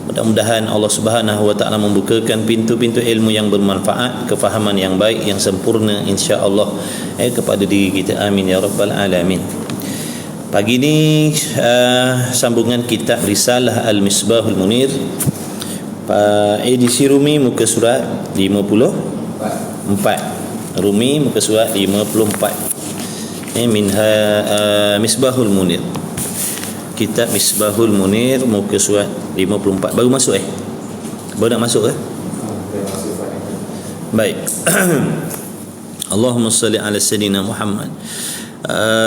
Mudah-mudahan Allah Subhanahu wa taala membukakan pintu-pintu ilmu yang bermanfaat, kefahaman yang baik, yang sempurna insya-Allah kepada diri kita. Amin ya rabbal alamin. Pagi ini sambungan kitab Risalah Al-Misbahul Munir, edisi Rumi, muka surat 54. Rumi muka surat 54. Minha Misbahul Munir. Kitab Misbahul Munir muka surat 54. Baru masuk Baru nak masuk Baik. Allahumma salli ala sayyidina Muhammad.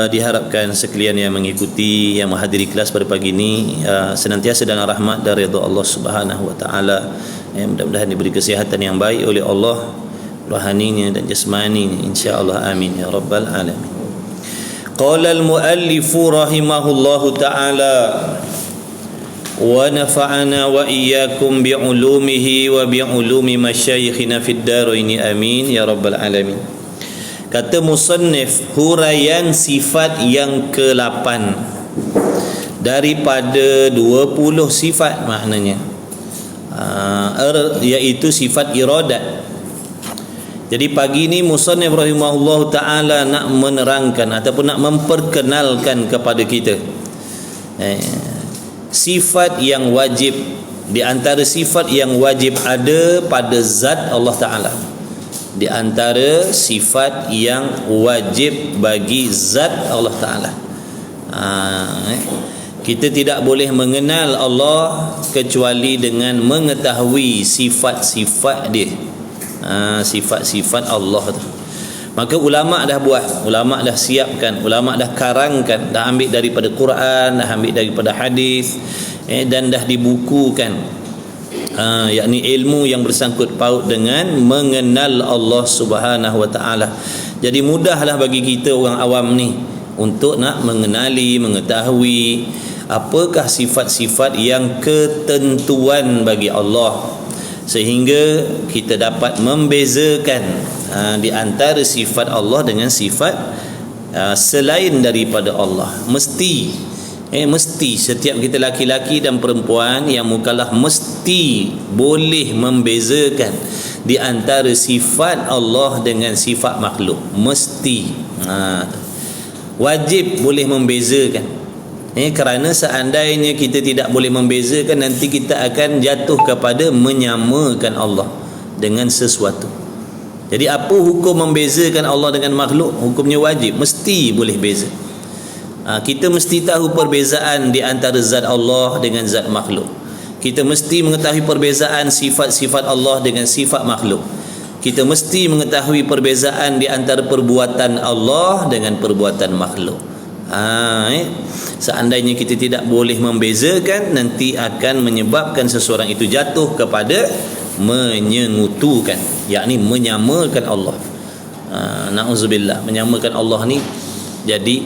Diharapkan sekalian yang mengikuti, yang menghadiri kelas pada pagi ini senantiasa dalam rahmat dan redha Allah Subhanahu wa taala. Mudah-mudahan diberi kesihatan yang baik oleh Allah, rohaninya dan jasmaninya insya-Allah. Amin ya rabbal alamin. Qala al-muallif rahimahullahu ta'ala wa nafa'ana wa iyyakum bi'ulumihi wa bi'ulumi masyayikhina fid darain amin ya rabbal alamin. Kata musannif, huraian sifat yang ke-8 daripada 20 sifat maknanya, iaitu sifat iradat. Jadi pagi ini musannif rahimahullah ta'ala nak menerangkan ataupun nak memperkenalkan kepada kita sifat yang wajib. Di antara sifat yang wajib ada pada zat Allah Ta'ala, di antara sifat yang wajib bagi zat Allah Ta'ala. Kita tidak boleh mengenal Allah kecuali dengan mengetahui sifat-sifat dia, sifat-sifat Allah tu. Maka ulama dah buat, ulama dah siapkan, ulama dah karangkan, dah ambil daripada Quran, dah ambil daripada hadis, dan dah dibukukan, yakni ilmu yang bersangkut paut dengan mengenal Allah Subhanahu wa taala. Jadi mudahlah bagi kita orang awam ni untuk nak mengenali, mengetahui apakah sifat-sifat yang ketentuan bagi Allah, sehingga kita dapat membezakan di antara sifat Allah dengan sifat selain daripada Allah. Mesti setiap kita laki-laki dan perempuan yang mukallaf mesti boleh membezakan di antara sifat Allah dengan sifat makhluk. Mesti wajib boleh membezakan. Kerana seandainya kita tidak boleh membezakan, nanti kita akan jatuh kepada menyamakan Allah dengan sesuatu. Jadi apa hukum membezakan Allah dengan makhluk? Hukumnya wajib, mesti boleh beza. Kita mesti tahu perbezaan di antara zat Allah dengan zat makhluk. Kita mesti mengetahui perbezaan sifat-sifat Allah dengan sifat makhluk. Kita mesti mengetahui perbezaan di antara perbuatan Allah dengan perbuatan makhluk. Seandainya kita tidak boleh membezakan, nanti akan menyebabkan seseorang itu jatuh kepada menyengutukan, yakni menyamakan Allah. Na'udzubillah, menyamakan Allah ni jadi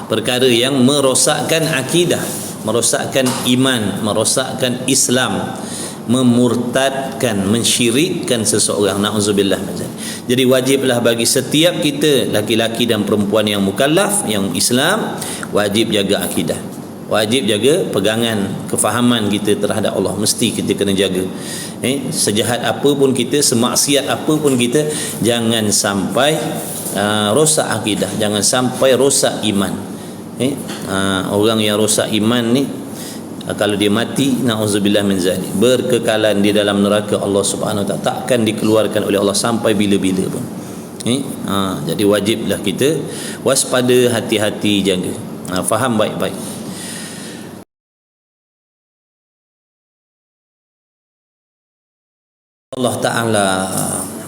perkara yang merosakkan akidah, merosakkan iman, merosakkan Islam, memurtadkan, mensyirikkan seseorang. Na'udzubillah. Jadi wajiblah bagi setiap kita, laki-laki dan perempuan yang mukallaf, yang Islam, wajib jaga akidah, wajib jaga pegangan, kefahaman kita terhadap Allah. Mesti kita kena jaga. Sejahat apa pun kita, semaksiat apa pun kita, jangan sampai rosak akidah, jangan sampai rosak iman. Orang yang rosak iman ni, kalau dia mati, na'udzubillah min zalik, berkekalan di dalam neraka Allah Subhanahu wa taala, takkan dikeluarkan oleh Allah sampai bila-bila pun. Jadi wajiblah kita waspada, hati-hati, jaga. Faham baik-baik.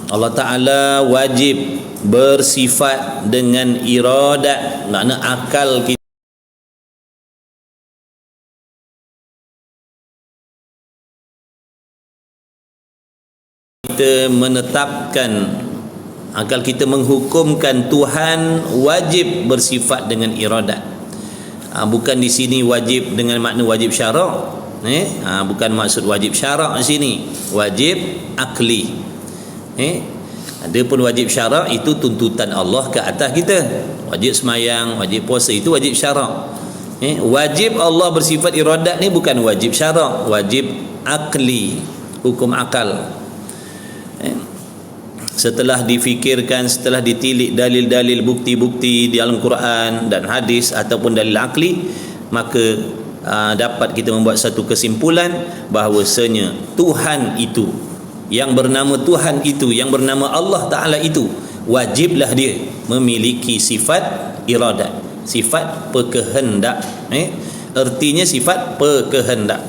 Allah Ta'ala wajib bersifat dengan iradat, makna akal kita menetapkan, akal kita menghukumkan Tuhan wajib bersifat dengan iradat. Bukan di sini wajib dengan makna wajib syarak. Bukan maksud wajib syarak di sini, wajib akli. Ada pun wajib syarak itu tuntutan Allah ke atas kita. Wajib semayang, wajib puasa itu wajib syarak. Wajib Allah bersifat iradat ni bukan wajib syarak, wajib akli, hukum akal. Setelah difikirkan, setelah ditilik dalil-dalil, bukti-bukti di dalam Quran dan hadis ataupun dalil akli, maka dapat kita membuat satu kesimpulan bahawasanya Tuhan itu, yang bernama Tuhan itu, yang bernama Allah Ta'ala itu, wajiblah dia memiliki sifat iradat, sifat berkehendak. Artinya sifat berkehendak.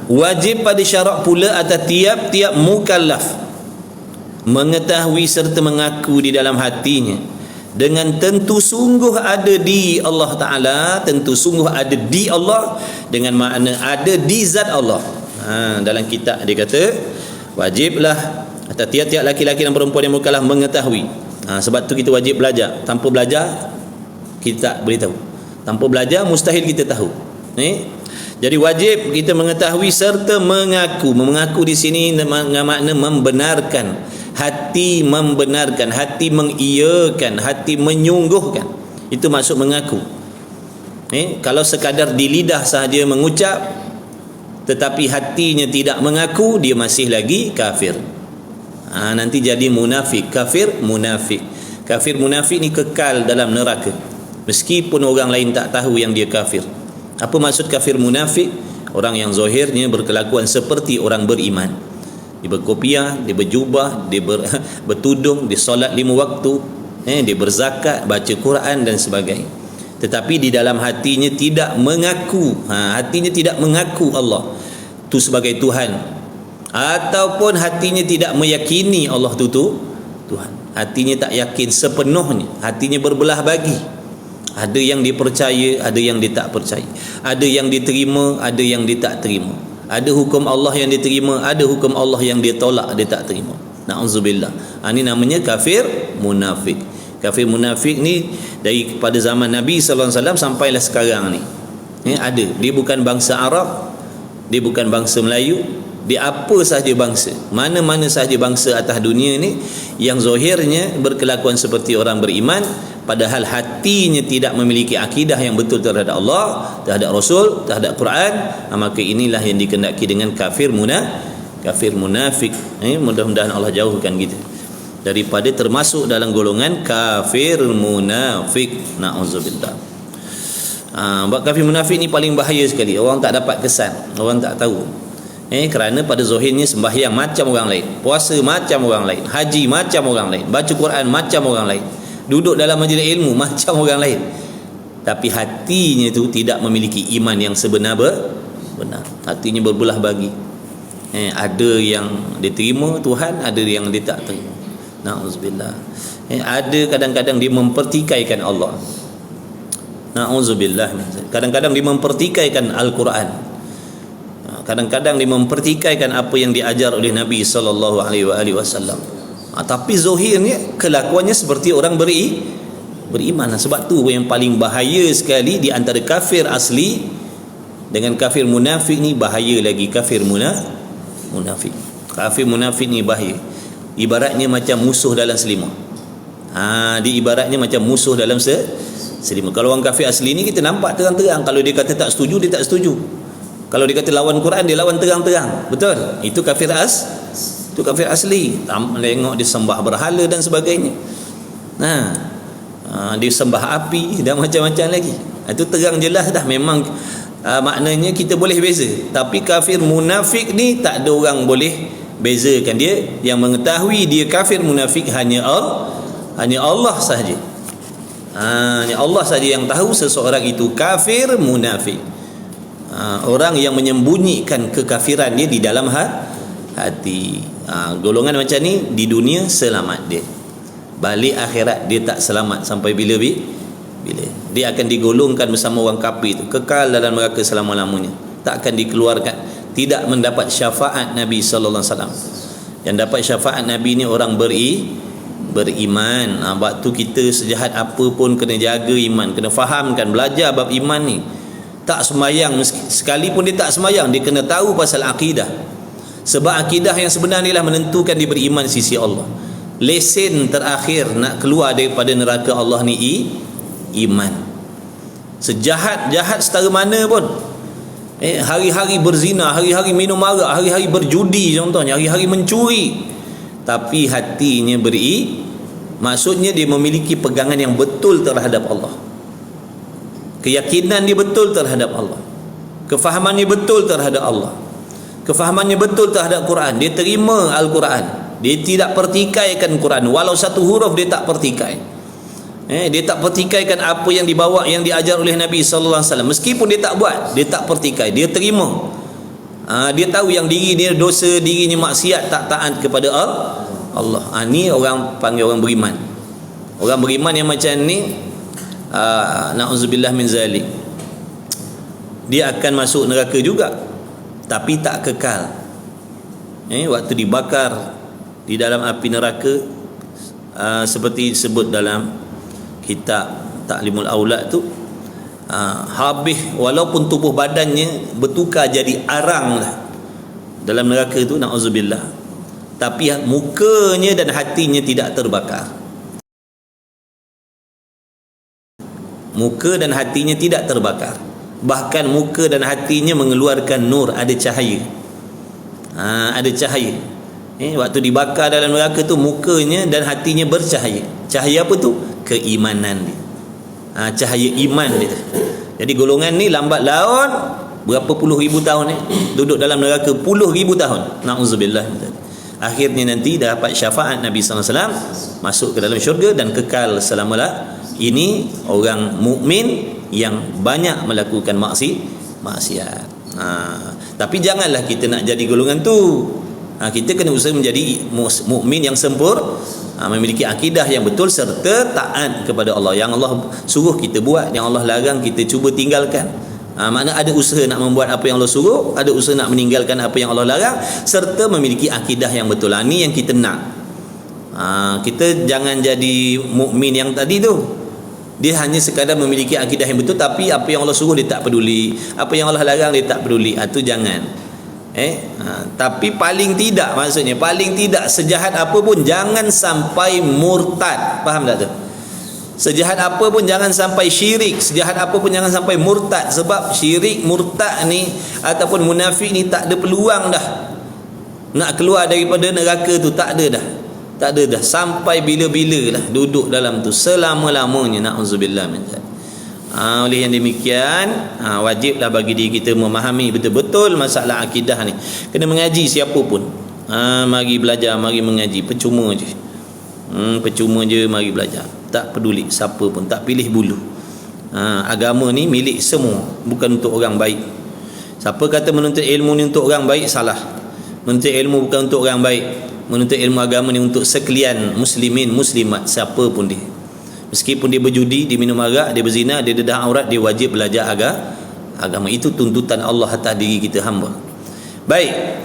Wajib pada syarak pula atas tiap-tiap mukallaf mengetahui serta mengaku di dalam hatinya dengan tentu sungguh ada di Allah Ta'ala, tentu sungguh ada di Allah, dengan makna ada di zat Allah. Dalam kitab dia kata wajiblah atas tiap-tiap laki-laki dan perempuan yang mukallaf mengetahui. Sebab tu kita wajib belajar. Tanpa belajar kita tak boleh tahu, tanpa belajar mustahil kita tahu. Jadi wajib kita mengetahui serta mengaku. Mengaku di sini dengan makna membenarkan. Hati membenarkan, hati mengiyakan, hati menyungguhkan. Itu maksud mengaku. Kalau sekadar di lidah sahaja mengucap tetapi hatinya tidak mengaku, dia masih lagi kafir. Nanti jadi munafik, kafir munafik. Kafir munafik ni kekal dalam neraka meskipun orang lain tak tahu yang dia kafir. Apa maksud kafir munafik? Orang yang zahirnya berkelakuan seperti orang beriman. Dia berkopiah, dia berjubah, dia bertudung, dia solat 5 waktu, dia berzakat, baca Quran dan sebagainya. Tetapi di dalam hatinya tidak mengaku, hatinya tidak mengaku Allah tu sebagai Tuhan, ataupun hatinya tidak meyakini Allah tu Tuhan. Hatinya tak yakin sepenuhnya, hatinya berbelah bagi. Ada yang dipercaya, ada yang dia tak percaya. Ada yang diterima, ada yang dia tak terima. Ada hukum Allah yang diterima, ada hukum Allah yang dia tolak, dia tak terima. Na'udzubillah. Ini namanya kafir munafik. Kafir munafik ni dari pada zaman Nabi sallallahu alaihi wasallam sampailah sekarang ni. Ada. Dia bukan bangsa Arab, dia bukan bangsa Melayu, dia apa sahaja bangsa. Mana-mana sahaja bangsa atas dunia ni yang zahirnya berkelakuan seperti orang beriman, padahal hatinya tidak memiliki akidah yang betul terhadap Allah, terhadap Rasul, terhadap Quran, maka inilah yang dikehendaki dengan kafir munafik. Mudah-mudahan Allah jauhkan kita daripada termasuk dalam golongan kafir munafik. Na'udzubillah. Bab kafir munafik ni paling bahaya sekali. Orang tak dapat kesan, orang tak tahu. Kerana pada zahirnya sembahyang macam orang lain, puasa macam orang lain, haji macam orang lain, baca Quran macam orang lain, duduk dalam majlis ilmu macam orang lain, tapi hatinya itu tidak memiliki iman yang benar. Hatinya berbelah bagi. Ada yang diterima Tuhan, ada yang dia tak terima. Na'udzubillah. Ada kadang-kadang dia mempertikaikan Allah. Na'udzubillah. Kadang-kadang dia mempertikaikan Al-Quran. Kadang-kadang dia mempertikaikan apa yang diajar oleh Nabi sallallahu alaihi wasallam. Tapi zahirnya kelakuannya seperti orang beriman. Sebab tu yang paling bahaya sekali di antara kafir asli dengan kafir munafik ni, bahaya lagi kafir munafik. Kafir munafik ni bahaya. Ibaratnya macam musuh dalam selimut. Dia ibaratnya macam musuh dalam selimut. Kalau orang kafir asli ni kita nampak terang-terang. Kalau dia kata tak setuju, dia tak setuju. Kalau dia kata lawan Quran, dia lawan terang-terang. Betul? Itu kafir itu kafir asli. Tengok dia sembah berhala dan sebagainya. Dia sembah api dan macam-macam lagi. Itu terang jelas dah. Memang maknanya kita boleh beza. Tapi kafir munafik ni tak ada orang boleh bezakan dia. Yang mengetahui dia kafir munafik hanya Allah sahaja. Hanya Allah sahaja yang tahu seseorang itu kafir munafik. Orang yang menyembunyikan kekafiran dia di dalam hati. Golongan macam ni di dunia selamat dia, balik akhirat dia tak selamat sampai bila dia akan digolongkan bersama orang kafir itu, kekal dalam neraka selama-lamanya, tak akan dikeluarkan, tidak mendapat syafaat Nabi sallallahu alaihi wasallam. Yang dapat syafaat Nabi ni orang beriman. Sebab tu kita sejahat apa pun kena jaga iman, kena fahamkan, belajar bab iman ni. Tak sembahyang sekalipun dia tak sembahyang, dia kena tahu pasal akidah. Sebab akidah yang sebenar inilah menentukan dia beriman sisi Allah. Lesen terakhir nak keluar daripada neraka Allah ni iman. Sejahat-jahat setara mana pun, hari-hari berzina, hari-hari minum arak, hari-hari berjudi contohnya, hari-hari mencuri, tapi hatinya maksudnya dia memiliki pegangan yang betul terhadap Allah, keyakinan dia betul terhadap Allah, kefahamannya betul terhadap Allah, kefahamannya betul terhadap Quran. Dia terima Al-Quran, dia tidak pertikaikan Quran, walau satu huruf dia tak pertikai. Dia tak pertikaikan apa yang dibawa, yang diajar oleh Nabi sallallahu alaihi wasallam. Meskipun dia tak buat, dia tak pertikai, dia terima. Dia tahu yang diri dia dosa, dirinya maksiat, tak taat kepada Allah. Ni orang panggil orang beriman. Orang beriman yang macam ni, na'udzubillah min zalik, dia akan masuk neraka juga, tapi tak kekal. Waktu dibakar di dalam api neraka, seperti disebut dalam kitab Ta'limul Aulad tu, habis walaupun tubuh badannya bertukar jadi arang lah dalam neraka tu, na'udzubillah, tapi mukanya dan hatinya tidak terbakar. Muka dan hatinya tidak terbakar, bahkan muka dan hatinya mengeluarkan nur, ada cahaya. Ada cahaya. Waktu dibakar dalam neraka tu, mukanya dan hatinya bercahaya. Cahaya apa tu? Keimanan dia. Cahaya iman dia. Jadi golongan ni lambat laun berapa puluh ribu tahun duduk dalam neraka, puluh ribu tahun, na'udzubillah. Akhirnya nanti dapat syafaat Nabi sallallahu alaihi wasallam, masuk ke dalam syurga dan kekal selama-lamanya. Ini orang mukmin yang banyak melakukan maksiat. Tapi janganlah kita nak jadi golongan tu. Kita kena usaha menjadi mukmin yang sempurna, memiliki akidah yang betul serta taat kepada Allah. Yang Allah suruh kita buat, yang Allah larang kita cuba tinggalkan. Makna ada usaha nak membuat apa yang Allah suruh, ada usaha nak meninggalkan apa yang Allah larang, serta memiliki akidah yang betul. Ni yang kita nak. Kita jangan jadi mukmin yang tadi tu, dia hanya sekadar memiliki akidah yang betul, tapi apa yang Allah suruh dia tak peduli, apa yang Allah larang dia tak peduli. Itu jangan. Tapi paling tidak, maksudnya paling tidak sejahat apa pun jangan sampai murtad. Faham tak tu? Sejahat apa pun jangan sampai syirik, sejahat apa pun jangan sampai murtad. Sebab syirik, murtad ni ataupun munafik ni tak ada peluang dah nak keluar daripada neraka tu. Tak ada dah sampai bila-bila lah duduk dalam tu, selama-lamanya, na'udzubillah min dzalik. Oleh yang demikian, wajiblah bagi diri kita memahami betul-betul masalah akidah ni. Kena mengaji siapa pun. Mari belajar, mari mengaji, percuma je. Percuma je mari belajar. Tak peduli siapa pun, tak pilih bulu. Agama ni milik semua, bukan untuk orang baik. Siapa kata menuntut ilmu ni untuk orang baik, salah. Menuntut ilmu bukan untuk orang baik. Menuntut ilmu agama ni untuk sekalian muslimin, muslimat, siapa pun dia. Meskipun dia berjudi, dia minum arak, dia berzina, dia dedah aurat, dia wajib belajar agama. Itu tuntutan Allah atas diri kita hamba. Baik.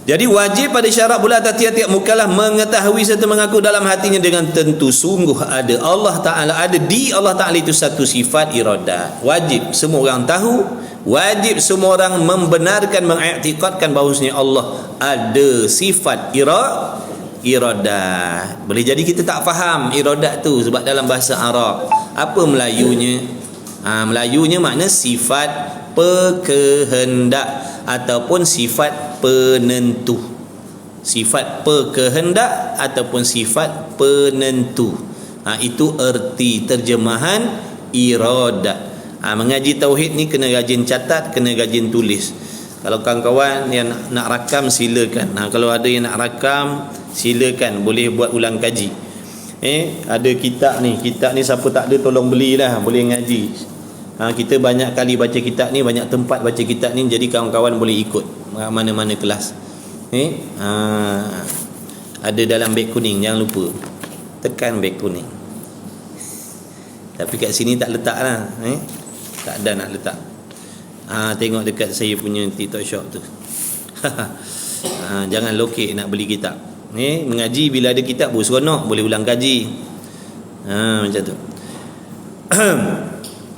Jadi wajib pada syarat pula atas tiap-tiap mukallaf mengetahui serta mengaku dalam hatinya dengan tentu sungguh ada Allah Ta'ala, ada di Allah Ta'ala itu satu sifat iradat. Wajib semua orang tahu, wajib semua orang membenarkan, mengiktikadkan bahawasanya Allah ada sifat iradat. Boleh jadi kita tak faham iradat tu, sebab dalam bahasa Arab apa Melayunya? Melayunya makna sifat pekehendak ataupun sifat penentu. Sifat pekehendak ataupun sifat penentu. Itu erti terjemahan iradat. Mengaji tauhid ni kena rajin catat, kena rajin tulis. Kalau kawan-kawan yang nak rakam, silakan. Kalau ada yang nak rakam, silakan, boleh buat ulang kaji. Ada kitab ni siapa tak ada tolong belilah, boleh ngaji. Kita banyak kali baca kitab ni, banyak tempat baca kitab ni, jadi kawan-kawan boleh ikut mana-mana kelas. Ada dalam beg kuning, jangan lupa tekan beg kuning. Tapi kat sini tak letak lah, tak ada nak letak. Tengok dekat saya punya TikTok shop tu. Jangan lokek nak beli kitab. Mengaji bila ada kitab seronok, boleh ulang kaji. Macam tu.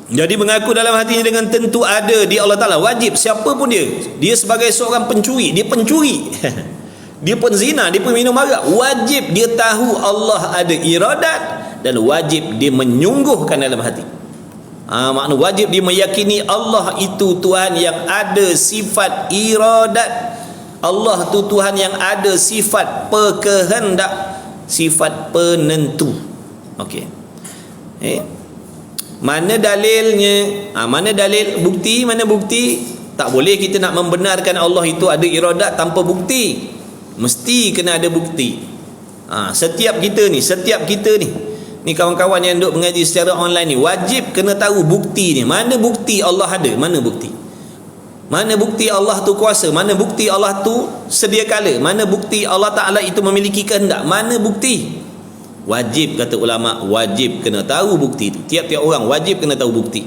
Jadi mengaku dalam hatinya dengan tentu ada di Allah Ta'ala. Wajib siapa pun dia sebagai seorang pencuri, dia pencuri. Dia penzina, dia peminum arak, wajib dia tahu Allah ada iradat, dan wajib dia menyungguhkan dalam hati. Makna wajib dia meyakini Allah itu Tuhan yang ada sifat iradat. Allah tu Tuhan yang ada sifat berkehendak, sifat penentu. Okey. Mana dalilnya? Mana dalil? Bukti? Mana bukti? Tak boleh kita nak membenarkan Allah itu ada iradat tanpa bukti. Mesti kena ada bukti. Setiap kita ni kawan-kawan yang duk mengaji secara online ni wajib kena tahu bukti ni. Mana bukti Allah ada? Mana bukti? Mana bukti Allah tu kuasa? Mana bukti Allah tu sedia kala? Mana bukti Allah Ta'ala itu memiliki kehendak? Mana bukti? Wajib, kata ulama, wajib kena tahu bukti itu. Tiap-tiap orang wajib kena tahu bukti.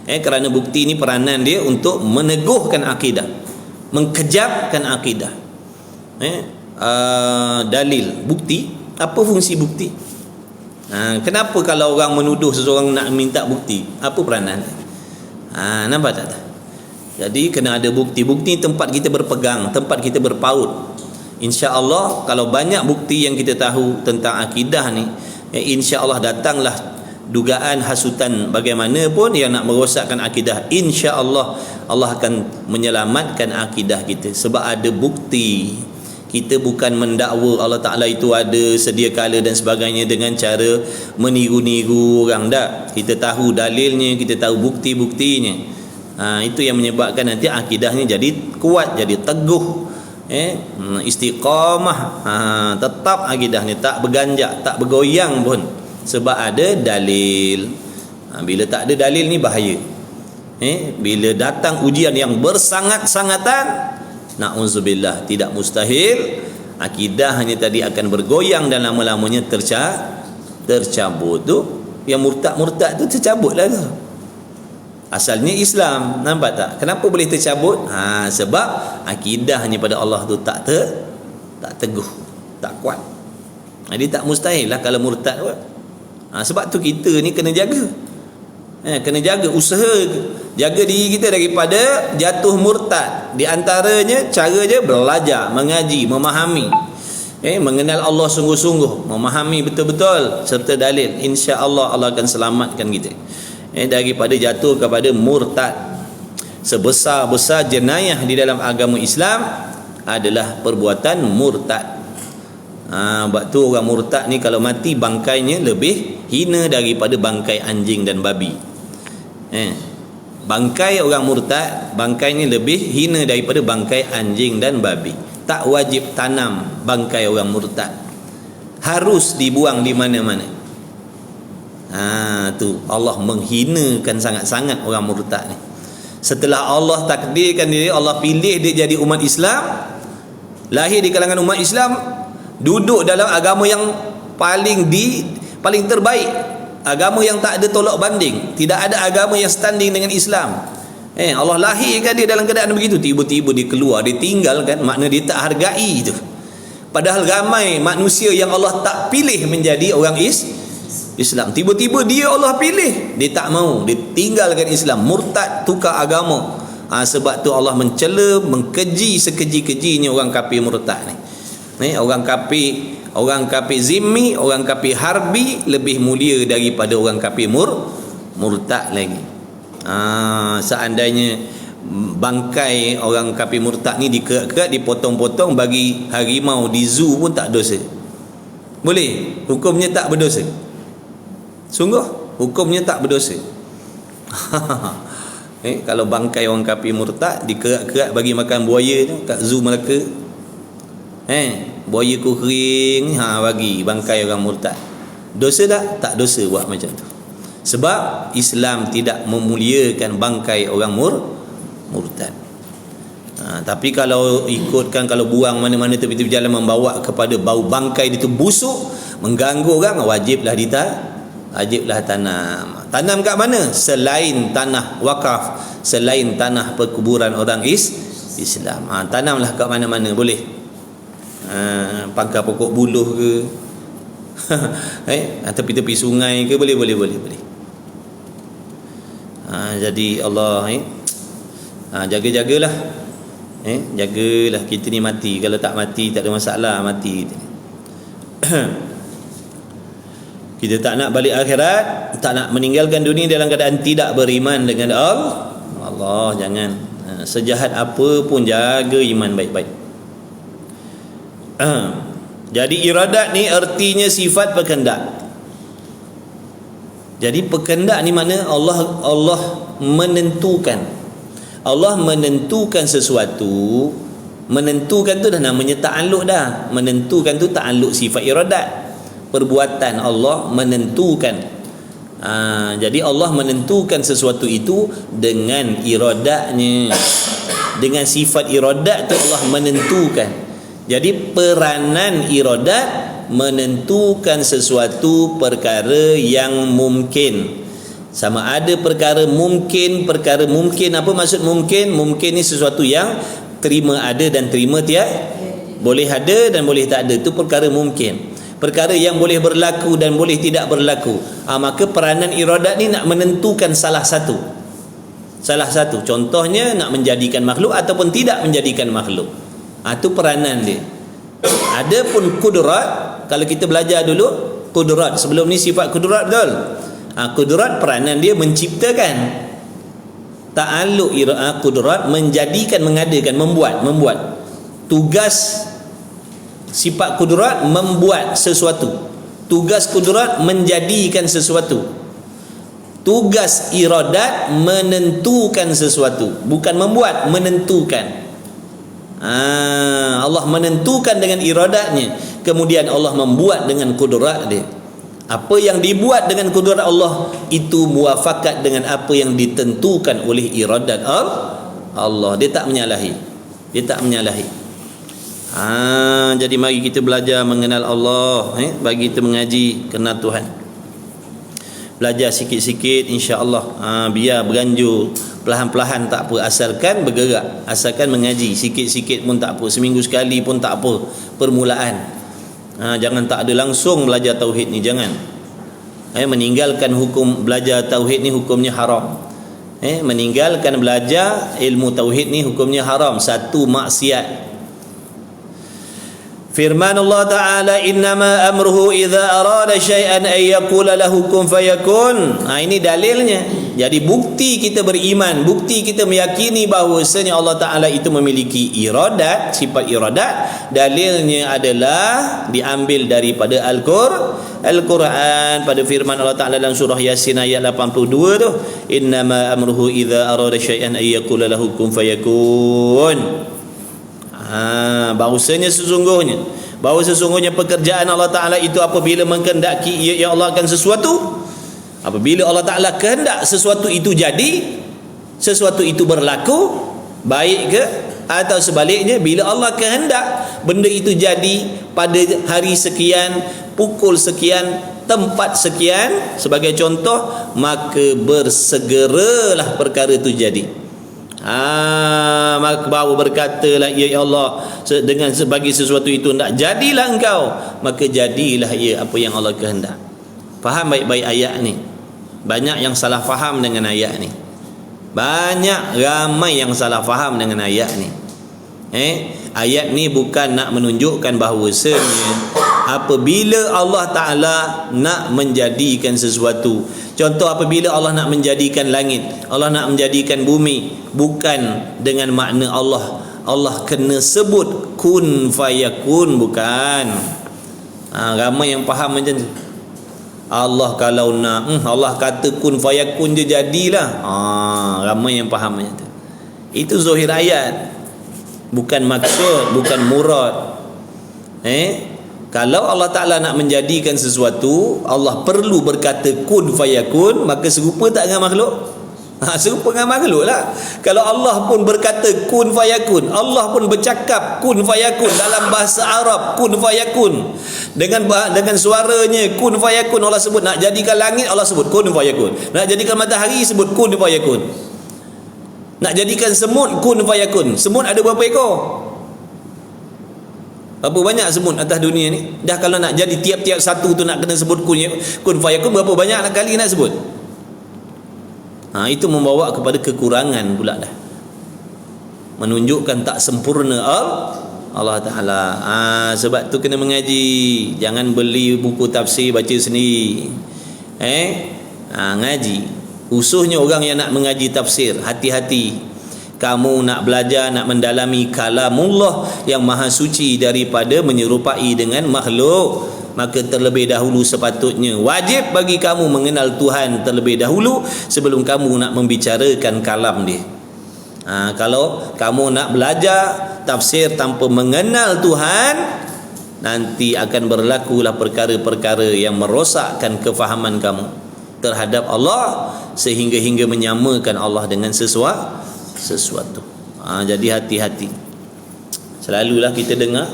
Kerana bukti ni peranan dia untuk meneguhkan akidah, mengkejapkan akidah. Dalil, bukti. Apa fungsi bukti? Kenapa kalau orang menuduh seseorang nak minta bukti? Apa peranan? Nampak tak? Jadi kena ada bukti. Bukti tempat kita berpegang, tempat kita berpaut. InsyaAllah kalau banyak bukti yang kita tahu tentang akidah ni, InsyaAllah datanglah dugaan hasutan bagaimanapun yang nak merosakkan akidah. InsyaAllah Allah akan menyelamatkan akidah kita sebab ada bukti. Kita bukan mendakwa Allah Ta'ala itu ada sedia kala dan sebagainya dengan cara meniru-niru orang. Tak, kita tahu dalilnya, kita tahu bukti-buktinya. Itu yang menyebabkan nanti akidahnya jadi kuat, jadi teguh, istiqamah, tetap akidahnya tak berganjak, tak bergoyang pun sebab ada dalil. Bila tak ada dalil ni bahaya. Bila datang ujian yang bersangat-sangatan, na'udzubillah, tidak mustahil akidahnya tadi akan bergoyang dan lama-lamanya tercabut. Tu yang murtad tu tercabutlah tu. Asalnya Islam, nampak tak? Kenapa boleh tercabut? Sebab akidahnya pada Allah tu tak teguh, tak kuat. Jadi tak mustahil lah kalau murtad pun. Sebab tu kita ni kena jaga. Kena jaga usaha, jaga diri kita daripada jatuh murtad. Di antaranya cara je belajar, mengaji, memahami, mengenal Allah sungguh-sungguh, memahami betul-betul serta dalil. InsyaAllah Allah akan selamatkan kita daripada jatuh kepada murtad. Sebesar-besar jenayah di dalam agama Islam adalah perbuatan murtad. Sebab tu orang murtad ni kalau mati bangkainya lebih hina daripada bangkai anjing dan babi. Bangkai orang murtad, bangkainya lebih hina daripada bangkai anjing dan babi. Tak wajib tanam bangkai orang murtad, harus dibuang di mana-mana. Tu Allah menghinakan sangat-sangat orang murtad ni. Setelah Allah takdirkan dia, Allah pilih dia jadi umat Islam, lahir di kalangan umat Islam, duduk dalam agama yang paling terbaik, agama yang tak ada tolak banding. Tidak ada agama yang standing dengan Islam. Allah lahirkan dia dalam keadaan begitu, tiba-tiba dia keluar, dia tinggalkan, makna dia tak hargai itu. Padahal ramai manusia yang Allah tak pilih menjadi orang Islam, tiba-tiba dia Allah pilih, dia tak mau, dia tinggalkan Islam, murtad, tukar agama. Sebab tu Allah mencela, mengkeji sekeji-kejinya orang kafir murtad ni. Orang kafir zimmi, orang kafir harbi lebih mulia daripada orang kafir murtad lagi. Seandainya bangkai orang kafir murtad ni dikerat-kerat, dipotong-potong, bagi harimau di zoo pun tak dosa. Boleh? Hukumnya tak berdosa. Sungguh hukumnya tak berdosa. Kalau bangkai orang kafir murtad dikerat-kerat bagi makan buaya tu kat zoo Melaka, buaya ku kering, bagi bangkai orang murtad, dosa tak? Tak dosa buat macam tu. Sebab Islam tidak memuliakan bangkai orang murtad. Tapi kalau ikutkan, kalau buang mana-mana tepi-tepi jalan membawa kepada bau bangkai itu busuk, mengganggu orang, wajiblah tanam. Tanam kat mana? Selain tanah wakaf, selain tanah perkuburan orang Islam. Tanamlah kat mana-mana boleh. Pangkal pokok buluh ke, tepi-tepi sungai ke, boleh. Jadi Allah jaga-jagalah. Jagalah kita ni mati. Kalau tak mati tak ada masalah, mati. Kita tak nak balik akhirat, tak nak meninggalkan dunia dalam keadaan tidak beriman dengan Allah. Jangan. Sejahat apa pun jaga iman baik-baik. Jadi iradat ni artinya sifat berkehendak. Jadi berkehendak ni mana Allah menentukan. Allah menentukan sesuatu. Menentukan tu dah namanya ta'alluq dah. Menentukan tu ta'alluq sifat iradat. Perbuatan Allah menentukan. Jadi Allah menentukan sesuatu itu dengan iradatnya. Dengan sifat iradat tu Allah menentukan. Jadi peranan iradat menentukan sesuatu perkara yang mungkin. Sama ada perkara mungkin. Apa maksud mungkin? Mungkin ni sesuatu yang terima ada dan terima tiada. Boleh ada dan boleh tak ada. Itu perkara mungkin. Perkara yang boleh berlaku dan boleh tidak berlaku. Maka peranan iradat ni nak menentukan salah satu. Contohnya nak menjadikan makhluk ataupun tidak menjadikan makhluk. Itu peranan dia. Adapun kudrat, kalau kita belajar dulu kudrat, sebelum ni sifat kudrat betul. Kudrat peranan dia menciptakan. Ta'alluq kudrat menjadikan, mengadakan, membuat. Tugas sifat kudrat membuat sesuatu. Tugas kudrat menjadikan sesuatu. Tugas iradat menentukan sesuatu. Bukan membuat, menentukan. Allah menentukan dengan iradatnya, kemudian Allah membuat dengan kudrat dia. Apa yang dibuat dengan kudrat Allah itu muafakat dengan apa yang ditentukan oleh iradat Allah. Dia tak menyalahi. Jadi mari kita belajar mengenal Allah, bagi kita mengaji kenal Tuhan. Belajar sikit-sikit, insya-Allah. Biar berganjur perlahan-perlahan tak apa, asalkan bergerak, asalkan mengaji sikit-sikit pun tak apa, seminggu sekali pun tak apa, permulaan. Jangan tak ada langsung belajar tauhid ni, jangan. Meninggalkan hukum belajar tauhid ni hukumnya haram. Meninggalkan belajar ilmu tauhid ni hukumnya haram, satu maksiat. Firman Allah Ta'ala, innama amruhu idza arada syai'an ay yaqula lahu kun fayakun. Ini dalilnya. Jadi bukti kita beriman, bukti kita meyakini bahawasanya Allah Ta'ala itu memiliki iradat, sifat iradat. Dalilnya adalah diambil daripada Al-Quran, pada firman Allah Ta'ala dalam surah Yasin ayat 82 tu, innama amruhu idza arada syai'an ay yaqula lahu kun fayakun. Bahawasanya sesungguhnya pekerjaan Allah Ta'ala itu apabila menghendaki ya Allah akan sesuatu, apabila Allah Ta'ala kehendak sesuatu itu jadi, sesuatu itu berlaku, baik ke atau sebaliknya, bila Allah kehendak benda itu jadi pada hari sekian, pukul sekian, tempat sekian sebagai contoh, maka bersegeralah perkara itu jadi. Maka baru berkatalah ya Allah, dengan sebagai sesuatu itu nak jadilah engkau, maka jadilah ia apa yang Allah kehendak. Faham baik-baik ayat ni. Banyak yang salah faham dengan ayat ni. Ramai yang salah faham dengan ayat ni. Ayat ni bukan nak menunjukkan bahawasanya apabila Allah Ta'ala nak menjadikan sesuatu, contoh apabila Allah nak menjadikan langit, Allah nak menjadikan bumi, bukan dengan makna Allah kena sebut kun fayakun, bukan. Ramai yang faham macam tu. Allah kalau nak, Allah kata kun fayakun je jadilah. Ramai yang faham macam tu. Itu zahir ayat, bukan maksud, bukan murad. Kalau Allah Ta'ala nak menjadikan sesuatu, Allah perlu berkata kun fayakun, maka serupa tak dengan makhluk? Serupa dengan makhluk lah. Kalau Allah pun berkata kun fayakun, Allah pun bercakap kun fayakun dalam bahasa Arab, kun fayakun, dengan suaranya kun fayakun. Allah sebut nak jadikan langit, Allah sebut kun fayakun. Nak jadikan matahari, sebut kun fayakun. Nak jadikan semut, kun fayakun. Semut ada berapa ekor? Berapa banyak semut atas dunia ni? Dah kalau nak jadi tiap-tiap satu tu nak kena sebut kun fayakun, berapa banyak kali nak sebut? Itu membawa kepada kekurangan pula dah. Menunjukkan tak sempurna Allah Ta'ala. Sebab tu kena mengaji. Jangan beli buku tafsir baca sendiri. Ngaji. Khususnya orang yang nak mengaji tafsir, hati-hati. Kamu nak belajar, nak mendalami kalamullah yang maha suci daripada menyerupai dengan makhluk, maka terlebih dahulu sepatutnya wajib bagi kamu mengenal Tuhan terlebih dahulu sebelum kamu nak membicarakan kalam dia. Kalau kamu nak belajar tafsir tanpa mengenal Tuhan, nanti akan berlakulah perkara-perkara yang merosakkan kefahaman kamu terhadap Allah sehingga menyamakan Allah dengan sesuatu. Jadi hati-hati. Selalulah kita dengar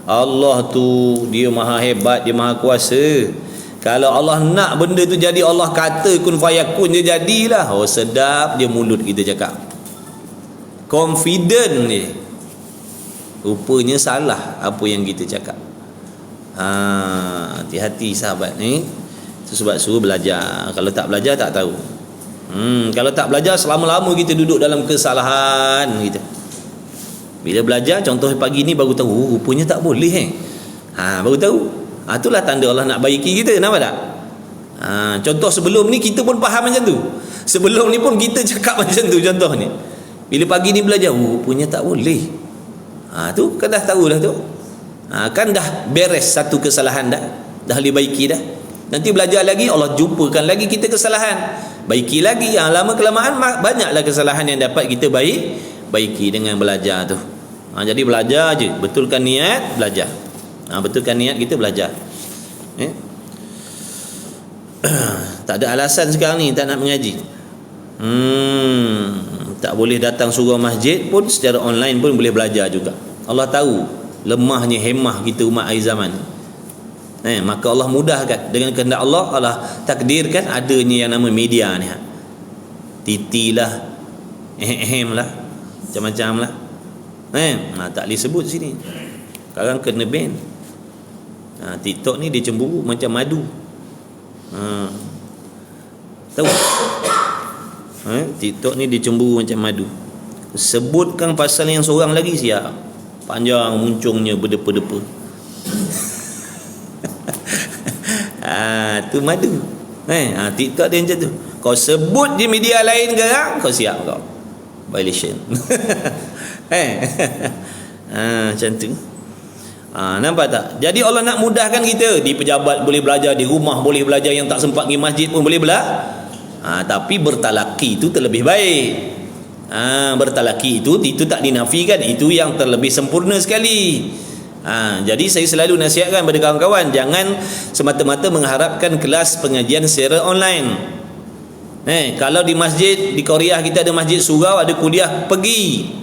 Allah tu dia maha hebat, dia maha kuasa. Kalau Allah nak benda tu jadi, Allah kata kun fayakun, dia jadilah. Sedap dia mulut kita cakap, confident dia. Rupanya salah apa yang kita cakap. Hati-hati sahabat ni. Itu sebab suruh belajar. Kalau tak belajar tak tahu. Kalau tak belajar selama-lama kita duduk dalam kesalahan kita. Bila belajar, contoh pagi ni baru tahu, rupanya tak boleh baru tahu. Itulah tanda Allah nak baiki kita. Nampak tak? Contoh sebelum ni kita pun faham macam tu. Sebelum ni pun kita cakap macam tu. Contoh ni, bila pagi ni belajar, rupanya tak boleh. Tu kan dah tahulah tu. Kan dah beres satu kesalahan dah dibaiki dah. Nanti belajar lagi, Allah jumpakan lagi kita kesalahan, baiki lagi. Lama kelamaan banyaklah kesalahan yang dapat kita baiki dengan belajar tu. Jadi belajar je, betulkan niat, belajar. Betulkan niat kita belajar. Tak ada alasan sekarang ni tak nak mengaji. Tak boleh datang surau masjid pun, secara online pun boleh belajar juga. Allah tahu lemahnya hemah kita umat akhir zaman. Maka Allah mudahkan. Dengan kehendak Allah takdirkan adanya yang nama media ni. Titi lah, lah, macam-macam lah. Tak boleh sebut sini. Sekarang kena ban. TikTok ni dia cemburu macam madu. Tahu? TikTok ni dia cemburu macam madu. Sebutkan pasal yang seorang lagi siap. Panjang muncungnya berdepa-depa. Tu madu. TikTok dia macam tu. Kau sebut di media lain sekarang, kau siap kau. Violation. Macam tu. Nampak tak? Jadi Allah nak mudahkan kita. Di pejabat boleh belajar, di rumah boleh belajar, yang tak sempat pergi masjid pun boleh belajar. Tapi bertalaki itu terlebih baik. Bertalaki itu tak dinafikan, itu yang terlebih sempurna sekali. Jadi saya selalu nasihatkan kepada kawan-kawan, jangan semata-mata mengharapkan kelas pengajian secara online. Kalau di masjid, di Korea kita ada masjid surau, ada kuliah, pergi.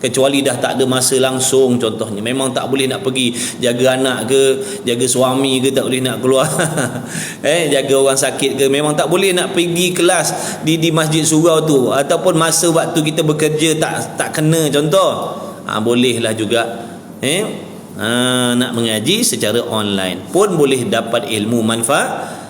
Kecuali dah tak ada masa langsung, contohnya memang tak boleh nak pergi jaga anak ke, jaga suami ke, tak boleh nak keluar jaga orang sakit ke, memang tak boleh nak pergi kelas di masjid surau tu, ataupun masa waktu kita bekerja tak kena, contoh bolehlah juga nak mengaji secara online pun boleh dapat ilmu manfaat.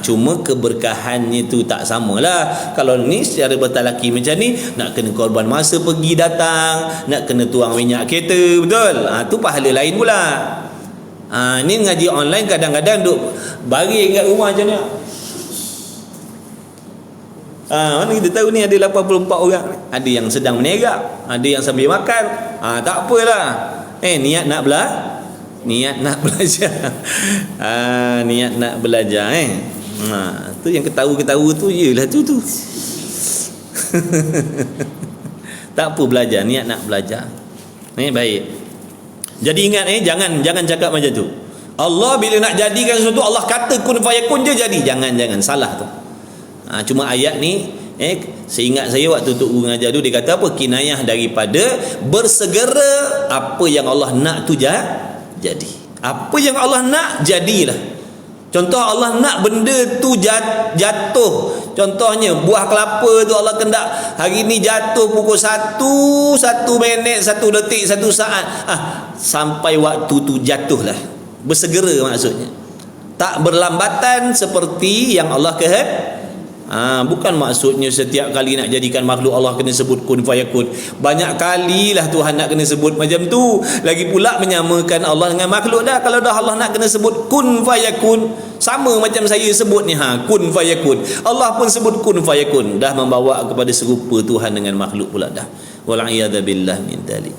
Cuma keberkahannya tu tak samalah. Kalau ni secara bertalaki macam ni, nak kena korban masa pergi datang, nak kena tuang minyak kereta, betul? Tu pahala lain pula. Ni ngaji online kadang-kadang duk baring kat rumah macam ni. Mana kita tahu ni ada 84 orang, ada yang sedang menerak, ada yang sambil makan. Tak apalah. Niat nak niat nak belajar. Niat nak belajar. Tu yang ketawa-ketawa tu, yelah tu tak apa, belajar, niat nak belajar. Baik. Jadi ingat jangan cakap macam tu. Allah bila nak jadikan sesuatu, Allah kata kun fayakun je jadi. Jangan salah tu. Cuma ayat ni seingat saya waktu Tok Guru ngajar tu, dia kata apa? Kinayah daripada bersegera apa yang Allah nak tu jadi. Apa yang Allah nak jadilah. Contoh Allah nak benda tu jatuh. Contohnya buah kelapa tu Allah kendak hari ni jatuh pukul 1 minit, 1 detik, 1 saat. Sampai waktu tu jatuhlah. Bersegera maksudnya. Tak berlambatan seperti yang Allah Bukan maksudnya setiap kali nak jadikan makhluk Allah kena sebut kun fayakun. Banyak kalilah Tuhan nak kena sebut macam tu. Lagi pula menyamakan Allah dengan makhluk dah. Kalau dah Allah nak kena sebut kun fayakun, sama macam saya sebut ni, kun fayakun. Allah pun sebut kun fayakun. Dah membawa kepada serupa Tuhan dengan makhluk pula dah. Wal'iyadha billah min dhalik.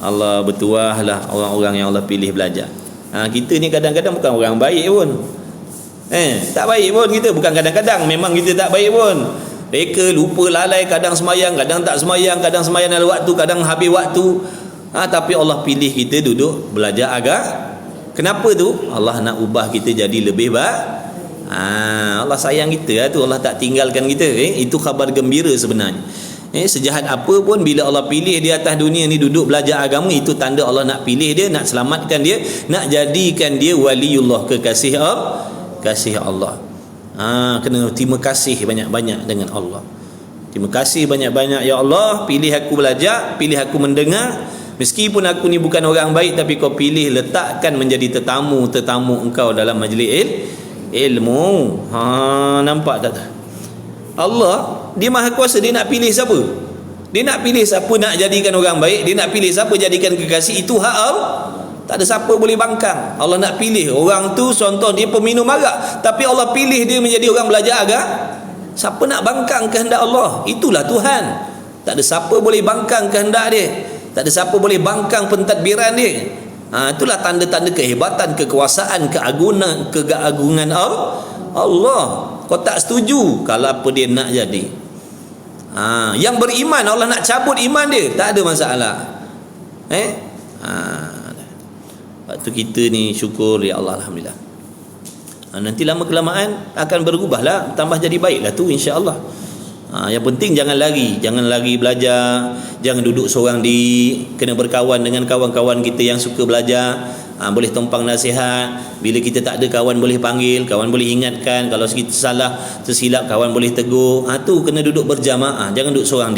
Allah bertuah lah orang-orang yang Allah pilih belajar. Kita ni kadang-kadang bukan orang baik pun. Tak baik pun kita, bukan kadang-kadang, memang kita tak baik pun. Mereka lupa lalai, kadang semayang, kadang tak semayang, kadang semayang ada waktu, kadang habis waktu. Tapi Allah pilih kita duduk belajar agak. Kenapa tu? Allah nak ubah kita jadi lebih baik. Allah sayang kita tu, Allah tak tinggalkan kita. Itu khabar gembira sebenarnya. Sejahat apa pun, bila Allah pilih di atas dunia ni duduk belajar agama, itu tanda Allah nak pilih dia, nak selamatkan dia, nak jadikan dia waliullah, kekasih Allah. Kena terima kasih banyak-banyak dengan Allah. Terima kasih banyak-banyak, ya Allah, pilih aku belajar, pilih aku mendengar. Meskipun aku ni bukan orang baik, tapi kau pilih letakkan menjadi tetamu engkau dalam majlis ilmu. Nampak tak? Allah, dia maha kuasa, dia nak pilih siapa? Dia nak pilih siapa nak jadikan orang baik, dia nak pilih siapa jadikan kekasih, itu hak Allah. Tak ada siapa boleh bangkang. Allah nak pilih orang tu, contoh dia peminum arak, tapi Allah pilih dia menjadi orang belajar agak. Siapa nak bangkang kehendak Allah? Itulah Tuhan. Tak ada siapa boleh bangkang kehendak dia. Tak ada siapa boleh bangkang pentadbiran dia. Itulah tanda-tanda kehebatan, kekuasaan, keagungan Allah. Kau tak setuju, kalau apa dia nak jadi. Yang beriman, Allah nak cabut iman dia, tak ada masalah. Waktu kita ni syukur, ya Allah, alhamdulillah. Nanti lama kelamaan akan berubahlah, tambah jadi baiklah tu, insya-Allah. Yang penting jangan lari belajar, jangan duduk seorang kena berkawan dengan kawan-kawan kita yang suka belajar. Boleh tumpang nasihat, bila kita tak ada kawan boleh panggil, kawan boleh ingatkan, kalau kita salah tersilap kawan boleh tegur. Tu kena duduk berjamaah, jangan duduk seorang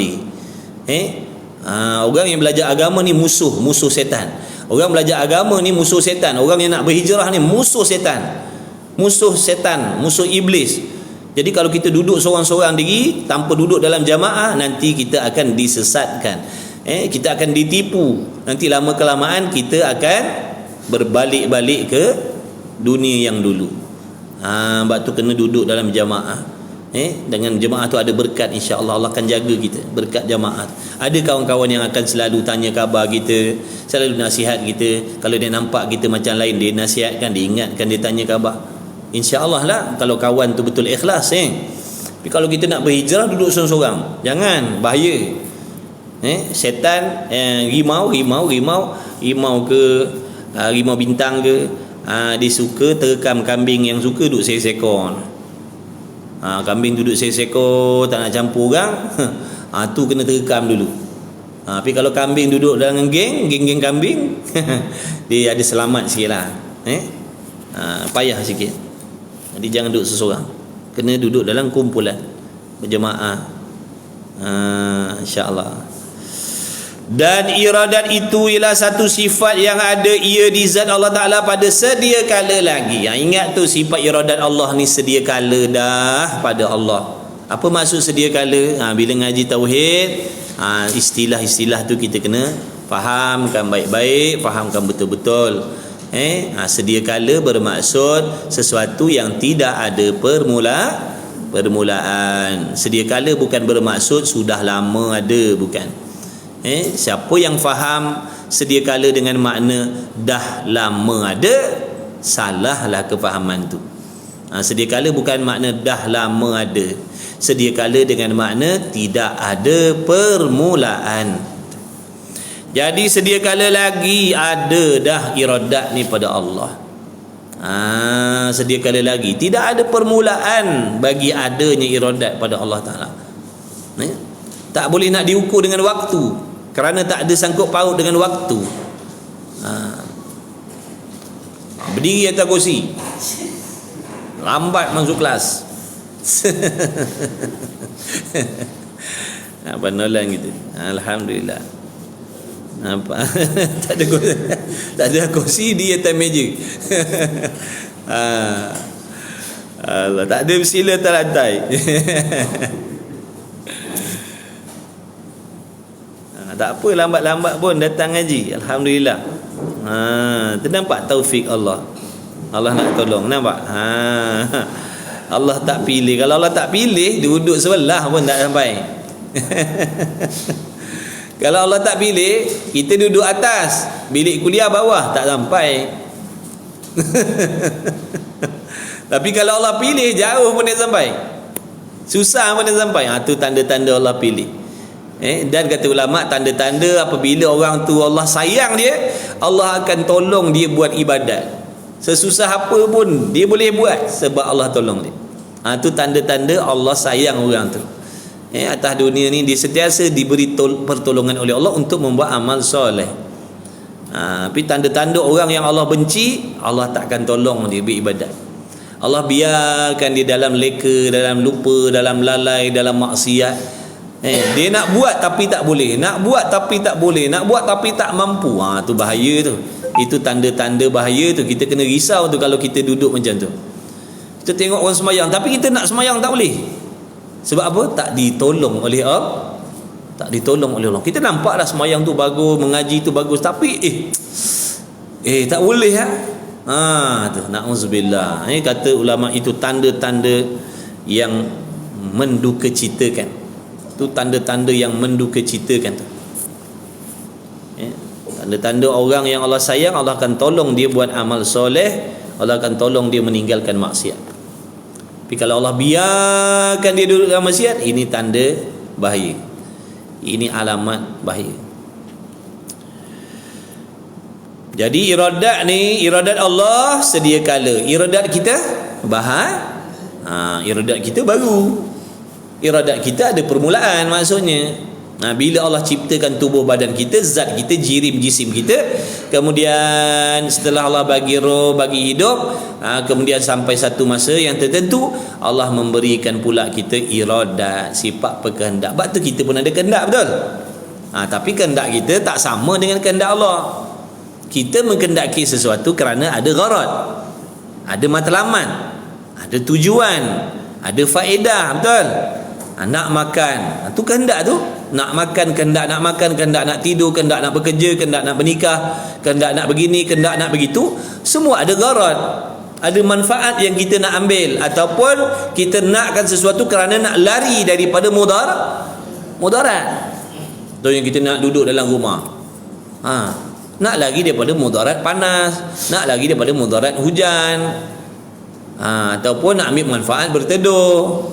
orang yang belajar agama ni musuh setan. Orang belajar agama ni musuh setan. Orang yang nak berhijrah ni musuh setan, musuh iblis. Jadi kalau kita duduk seorang-seorang diri tanpa duduk dalam jamaah, nanti kita akan disesatkan, kita akan ditipu. Nanti lama kelamaan kita akan berbalik-balik ke dunia yang dulu. Sebab tu kena duduk dalam jamaah. Dengan jemaah tu ada berkat, insya-Allah Allah akan jaga kita, berkat jemaah. Ada kawan-kawan yang akan selalu tanya khabar kita, selalu nasihat kita. Kalau dia nampak kita macam lain, dia nasihatkan, dia ingatkan, dia tanya khabar. Insya-Allah lah kalau kawan tu betul ikhlas. Tapi kalau kita nak berhijrah duduk seorang-seorang, jangan, bahaya. Setan rimau ke rimau bintang ke, dia suka terekam kambing yang suka duduk seekor. Kambing duduk seekor tak nak campur orang, tu kena terekam dulu. Tapi kalau kambing duduk dalam geng kambing dia ada selamat sikit lah. Payah sikit. Jadi jangan duduk seseorang, kena duduk dalam kumpulan berjemaah, insya-Allah. Dan iradat itu ialah satu sifat yang ada ia di zat Allah Ta'ala pada sedia kala lagi. Ingat tu, sifat iradat Allah ni sedia kala dah pada Allah. Apa maksud sedia kala? Bila ngaji tauhid, istilah-istilah tu kita kena fahamkan baik-baik, fahamkan betul-betul. Sedia kala bermaksud sesuatu yang tidak ada permulaan. Sedia kala bukan bermaksud sudah lama ada, bukan. Siapa yang faham sedia kala dengan makna dah lama ada, salahlah kefahaman tu. Sedia kala bukan makna dah lama ada. Sedia kala dengan makna tidak ada permulaan. Jadi sedia kala lagi ada dah iradat ni pada Allah. Sedia kala lagi tidak ada permulaan bagi adanya iradat pada Allah Ta'ala. Tak boleh nak diukur dengan waktu, kerana tak ada sangkut paut dengan waktu. Berdiri atas kursi, lambat masuk kelas. Panolan gitu. Alhamdulillah. Apa? tak ada kursi di atas meja. Allah, tak ada bersila atas lantai. Tak apa, lambat-lambat pun datang ngaji, alhamdulillah. Ternampak taufik Allah. Allah nak tolong, nampak? Allah tak pilih. Kalau Allah tak pilih, duduk sebelah pun tak sampai. Kalau Allah tak pilih, kita duduk atas, bilik kuliah bawah, tak sampai. Tapi kalau Allah pilih, jauh pun dia sampai, susah pun dia sampai. Tu tanda-tanda Allah pilih. Dan kata ulama, tanda-tanda apabila orang tu Allah sayang dia, Allah akan tolong dia buat ibadat. Sesusah apa pun dia boleh buat sebab Allah tolong dia. Tu tanda-tanda Allah sayang orang tu. Atas dunia ni dia sentiasa diberi pertolongan oleh Allah untuk membuat amal soleh. Tapi tanda-tanda orang yang Allah benci, Allah takkan tolong dia beribadat. Allah biarkan dia dalam leka, dalam lupa, dalam lalai, dalam maksiat. Dia nak buat tapi tak boleh, nak buat tapi tak boleh, nak buat tapi tak mampu. Tu bahaya tu. Itu tanda-tanda bahaya tu. Kita kena risau tu kalau kita duduk macam tu. Kita tengok orang semayang tapi kita nak semayang tak boleh. Sebab apa? Tak ditolong oleh Allah. Tak ditolong oleh Allah. Kita nampak dah semayang tu bagus, mengaji tu bagus, tapi tak boleh tu, na'udzubillah. Kata ulama, itu tanda-tanda yang mendukacitakan. Itu tanda-tanda yang mendukacitakan tu. Tanda-tanda orang yang Allah sayang, Allah akan tolong dia buat amal soleh, Allah akan tolong dia meninggalkan maksiat. Tapi kalau Allah biarkan dia duduk dalam maksiat, ini tanda bahaya, ini alamat bahaya. Jadi iradat Allah sedia kala, iradat kita iradat kita baru. Iradat kita ada permulaan, maksudnya bila Allah ciptakan tubuh badan kita, zat kita, jisim kita, kemudian setelah Allah bagi roh, bagi hidup, kemudian sampai satu masa yang tertentu, Allah memberikan pula kita iradat, sifat berkehendak. Sebab tu kita pun ada kehendak, betul? Tapi kehendak kita tak sama dengan kehendak Allah. Kita mengkehendaki sesuatu kerana ada gharad, ada matlamat, ada tujuan, ada faedah, betul? Nak makan, tu kehendak tu. Nak makan, kehendak nak makan, kehendak nak tidur, kehendak nak bekerja, kehendak nak bernikah, kehendak nak begini, kehendak nak begitu. Semua ada gharad, ada manfaat yang kita nak ambil, ataupun kita nakkan sesuatu kerana nak lari daripada mudarat. Tu yang kita nak duduk dalam rumah, nak lagi daripada mudarat panas, nak lagi daripada mudarat hujan, ataupun nak ambil manfaat berteduh.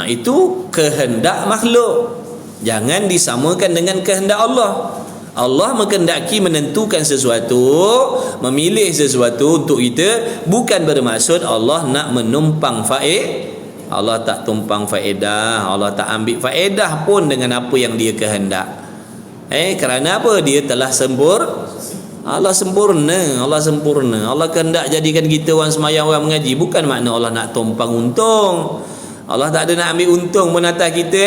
Itu kehendak makhluk. Jangan disamakan dengan kehendak Allah. Allah menghendaki menentukan sesuatu, memilih sesuatu untuk kita, bukan bermaksud Allah nak menumpang faedah. Allah tak tumpang faedah, Allah tak ambil faedah pun dengan apa yang dia kehendak. Kerana apa? Dia telah Allah sempurna. Allah kehendak jadikan kita orang semayang, orang mengaji, bukan makna Allah nak tumpang untung. Allah tak ada nak ambil untung pun atas kita.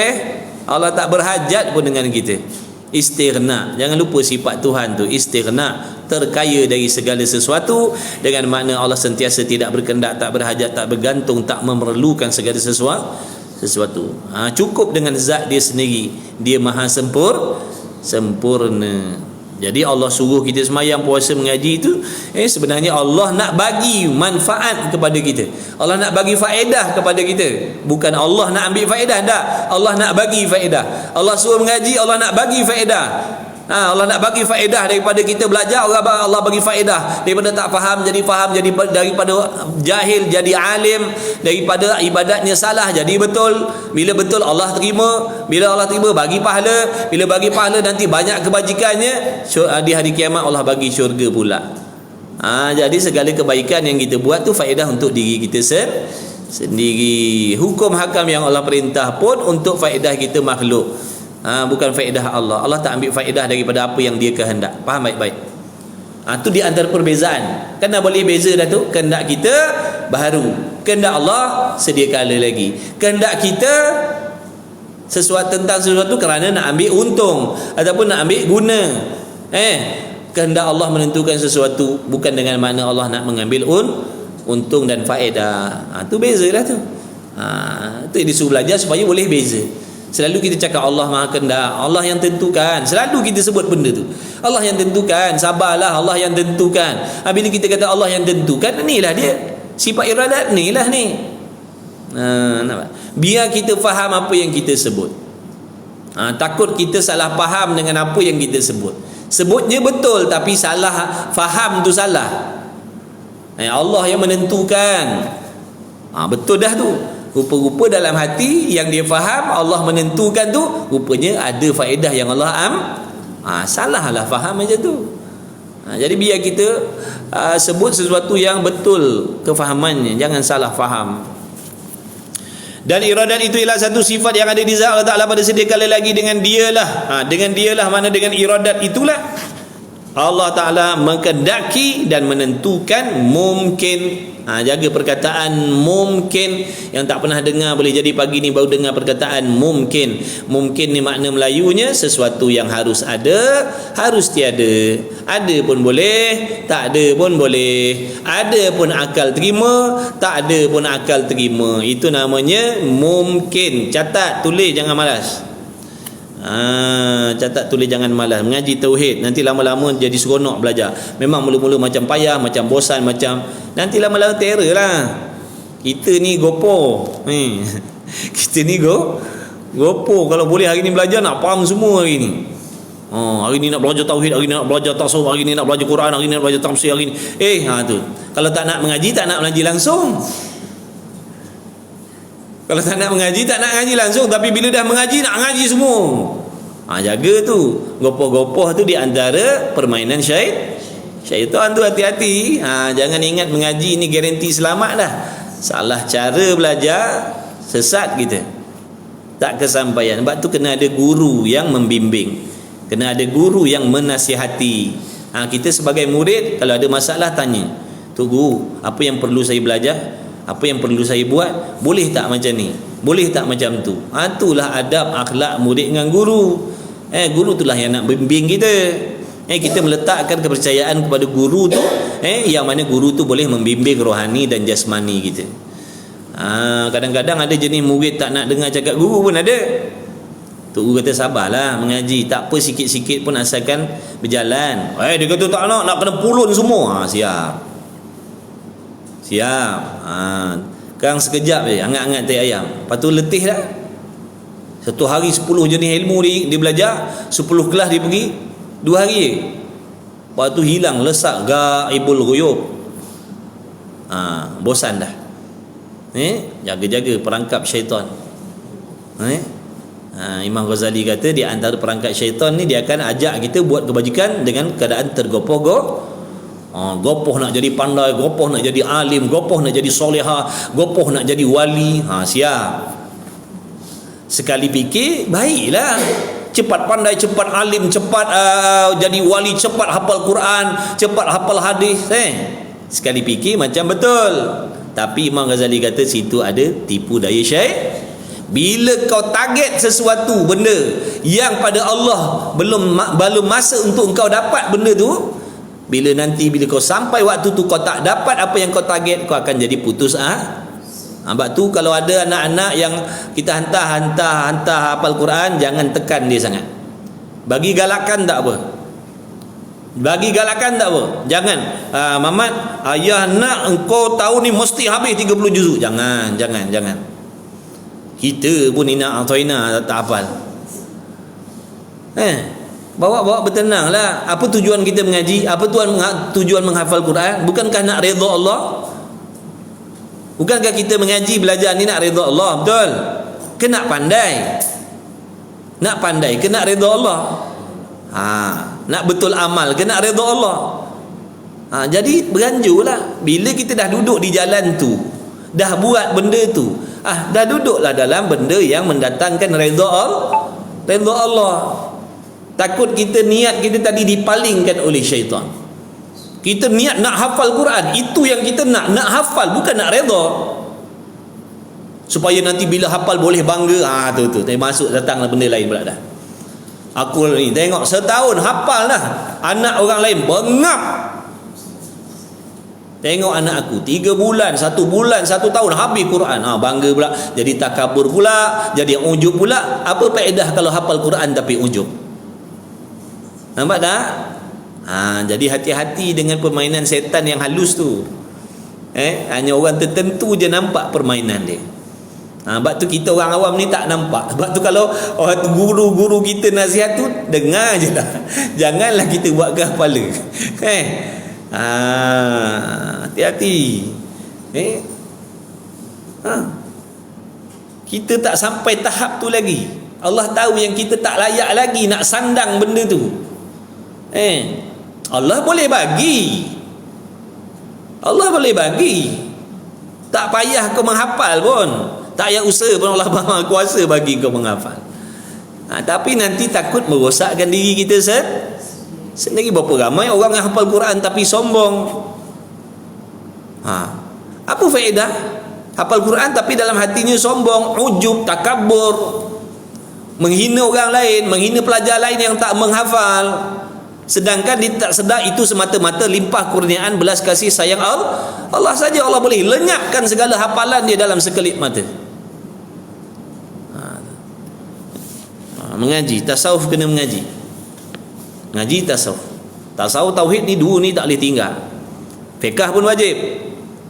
Allah tak berhajat pun dengan kita. Istighna. Jangan lupa sifat Tuhan tu, istighna, terkaya dari segala sesuatu, dengan makna Allah sentiasa tidak berkehendak, tak berhajat, tak bergantung, tak memerlukan segala sesuatu. Cukup dengan zat dia sendiri. Dia maha sempurna. Jadi Allah suruh kita semayang, puasa, mengaji itu sebenarnya Allah nak bagi manfaat kepada kita. Allah nak bagi faedah kepada kita. Bukan Allah nak ambil faedah, tak. Allah nak bagi faedah. Allah suruh mengaji, Allah nak bagi faedah. Allah nak bagi faedah daripada kita belajar, Allah bagi faedah daripada tak faham jadi faham, daripada jahil jadi alim, daripada ibadatnya salah jadi betul. Bila betul Allah terima, bila Allah terima bagi pahala, bila bagi pahala nanti banyak kebajikannya, di hari kiamat Allah bagi syurga pula. Jadi segala kebaikan yang kita buat tu faedah untuk diri kita sendiri. Hukum hakam yang Allah perintah pun untuk faedah kita makhluk, bukan faedah Allah. Allah tak ambil faedah daripada apa yang dia kehendak. Faham baik-baik? Itu di antara perbezaan. Kan dah boleh beza dah tu. Kehendak kita baharu, kehendak Allah sedia kala lagi. Kehendak kita tentang sesuatu kerana nak ambil untung ataupun nak ambil guna. Kehendak Allah menentukan sesuatu bukan dengan makna Allah nak mengambil untung dan faedah. Tu bezalah tu. Tu disuruh belajar supaya boleh beza. Selalu kita cakap Allah Maha Kehendak, Allah yang tentukan. Selalu kita sebut benda tu. Allah yang tentukan, sabarlah, Allah yang tentukan. Bila kita kata Allah yang tentukan, inilah dia. Sifat iradat inilah ni. Biar kita faham apa yang kita sebut. Takut kita salah faham dengan apa yang kita sebut. Sebutnya betul tapi salah faham tu salah. Allah yang menentukan. Betul dah tu. Rupa-rupa dalam hati yang dia faham Allah menentukan tu, rupanya ada faedah yang Allah salahlah faham macam tu. Jadi biar kita sebut sesuatu yang betul kefahamannya, jangan salah faham. Dan iradat itu ialah satu sifat yang ada di zat Allah Ta'ala pada sedia kala lagi dengan dialah. Dengan dialah mana dengan iradat itulah Allah Ta'ala mengkehendaki dan menentukan mungkin. Jaga perkataan mungkin. Yang tak pernah dengar boleh jadi pagi ni baru dengar perkataan mungkin. Mungkin ni makna Melayunya sesuatu yang harus ada, harus tiada. Ada pun boleh, tak ada pun boleh. Ada pun akal terima, tak ada pun akal terima. Itu namanya mungkin. Catat, tulis, jangan malas. Catat, tulis, jangan malas. Mengaji tauhid nanti lama-lama jadi seronok belajar. Memang mula-mula macam payah, macam bosan, macam nanti lama-lama terror lah. Kita ni gopo kita ni gopo. Kalau boleh hari ni belajar nak faham semua hari ni. Hari ni nak belajar tauhid, hari ni nak belajar tasawuf, hari ni nak belajar Quran, hari ni nak belajar tafsir, hari ni tu. Kalau tak nak mengaji, tak nak mengaji langsung. Kalau tak nak mengaji, tak nak mengaji langsung. Tapi bila dah mengaji, nak mengaji semua. Jaga tu. Gopoh-gopoh tu di antara permainan syaitan tu, hati-hati. Jangan ingat mengaji ni garanti selamat dah. Salah cara belajar, sesat kita. Tak kesampaian. Sebab tu kena ada guru yang membimbing. Kena ada guru yang menasihati. Kita sebagai murid, kalau ada masalah tanya. Tu guru, apa yang perlu saya belajar? Apa yang perlu saya buat? Boleh tak macam ni? Boleh tak macam tu? Itulah adab akhlak murid dengan guru. Guru itulah yang nak bimbing kita. Kita meletakkan kepercayaan kepada guru tu, yang mana guru tu boleh membimbing rohani dan jasmani kita. Kadang-kadang ada jenis murid tak nak dengar cakap guru pun ada. Tu guru kata sabarlah mengaji, tak apa, sikit-sikit pun asalkan berjalan. Dia kata tak nak kena pulun semua. Siap. Sekarang sekejap je angat-angat tai ayam, lepas tu letih dah. Satu hari 10 jenis ilmu dia belajar, 10 kelas dia pergi 2 hari je. Lepas tu hilang lesak gaibul ghuyub. Bosan dah. Jaga-jaga perangkap syaitan. Imam Ghazali kata di antara perangkap syaitan ni, dia akan ajak kita buat kebajikan dengan keadaan tergopoh-gopoh. Gopoh nak jadi pandai, gopoh nak jadi alim, gopoh nak jadi solehah, gopoh nak jadi wali. Siap. Sekali fikir, baiklah. Cepat pandai, cepat alim, cepat jadi wali, cepat hafal Quran, cepat hafal hadis. Sekali fikir macam betul. Tapi Imam Ghazali kata situ ada tipu daya syaitan. Bila kau target sesuatu benda yang pada Allah belum masa untuk engkau dapat benda tu, bila kau sampai waktu tu kau tak dapat apa yang kau target, kau akan jadi putus sebab tu kalau ada anak-anak yang kita hantar hafal Quran, jangan tekan dia sangat. Bagi galakan tak apa. Jangan Mamat, ayah nak engkau tahun ni mesti habis 30 juzuk. Jangan. Kita pun ina ataina tak hafal. Bawa bertenanglah. Apa tujuan kita mengaji? Apa tujuan menghafal Quran? Bukankah nak redha Allah? Bukankah kita mengaji belajar ni nak redha Allah? Betul? Kena pandai. Kena redha Allah. Nak betul amal, kena redha Allah. Jadi beranjurlah. Bila kita dah duduk di jalan tu, dah buat benda tu, dah duduklah dalam benda yang mendatangkan redha Allah. Takut kita niat kita tadi dipalingkan oleh syaitan. Kita niat nak hafal Quran, itu yang kita nak hafal, bukan nak redha. Supaya nanti bila hafal boleh bangga. Tu masuk datanglah benda lain pula dah. Aku ni tengok setahun hafal dah, anak orang lain bengap. Tengok anak aku 3 bulan, 1 bulan, 1 tahun habis Quran. Bangga pula, jadi takabur pula, jadi ujub pula. Apa faedah kalau hafal Quran tapi ujub? Nampak tak? Jadi hati-hati dengan permainan setan yang halus tu. Hanya orang tertentu je nampak permainan dia. Sebab tu kita orang awam ni tak nampak. Sebab tu kalau guru-guru kita nasihat tu, dengar je lah. Janganlah kita buat ke kepala. Hati-hati. Kita tak sampai tahap tu lagi. Allah tahu yang kita tak layak lagi nak sandang benda tu. Allah boleh bagi. Allah boleh bagi. Tak payah kau menghafal pun. Tak payah usaha pun, Allah Maha Kuasa bagi kau menghafal. Tapi nanti takut merosakkan diri kita sendiri. Berapa ramai orang yang hafal Quran tapi sombong. Apa faedah hafal Quran tapi dalam hatinya sombong, ujub, takabur, menghina orang lain, menghina pelajar lain yang tak menghafal. Sedangkan dia tak sedar itu semata-mata limpah kurniaan belas kasih sayang Allah saja. Allah boleh lenyapkan segala hafalan dia dalam sekelip mata. Mengaji tasawuf kena mengaji. Ngaji tasawuf. Tasawuf tauhid ni dua ni tak boleh tinggal. Fiqh pun wajib.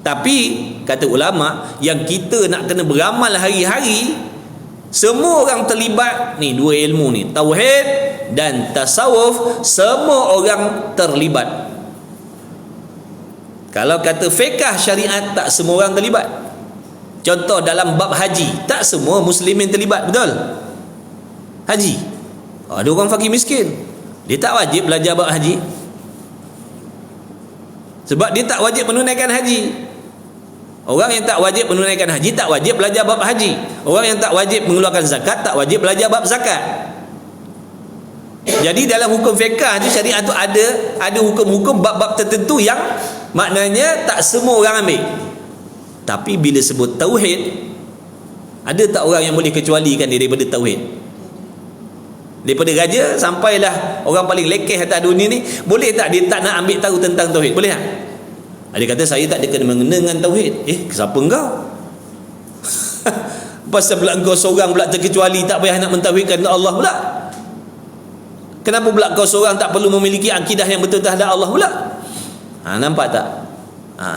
Tapi kata ulama, yang kita nak kena beramal hari-hari, semua orang terlibat ni, dua ilmu ni, tauhid dan tasawuf, semua orang terlibat. Kalau kata fiqh syariat, tak semua orang terlibat. Contoh dalam bab haji, tak semua muslimin terlibat, betul? Haji, ada orang fakir miskin, dia tak wajib belajar bab haji, sebab dia tak wajib menunaikan haji. Orang yang tak wajib menunaikan haji tak wajib belajar bab haji. Orang yang tak wajib mengeluarkan zakat tak wajib belajar bab zakat. Jadi dalam hukum fiqh tu, syariat tu ada hukum-hukum bab-bab tertentu yang maknanya tak semua orang ambil. Tapi bila sebut tauhid, ada tak orang yang boleh kecualikan dia daripada tauhid? Daripada raja sampailah orang paling lekeh atas dunia ni, boleh tak dia tak nak ambil tahu tentang tauhid? Boleh tak? Dia kata saya tak ada kena mengena dengan tauhid. Siapa engkau? Pasal pula engkau seorang pula terkecuali tak payah nak mentauhidkan Allah pula. Kenapa pula kau seorang tak perlu memiliki akidah yang betul terhadap Allah pula? Nampak tak?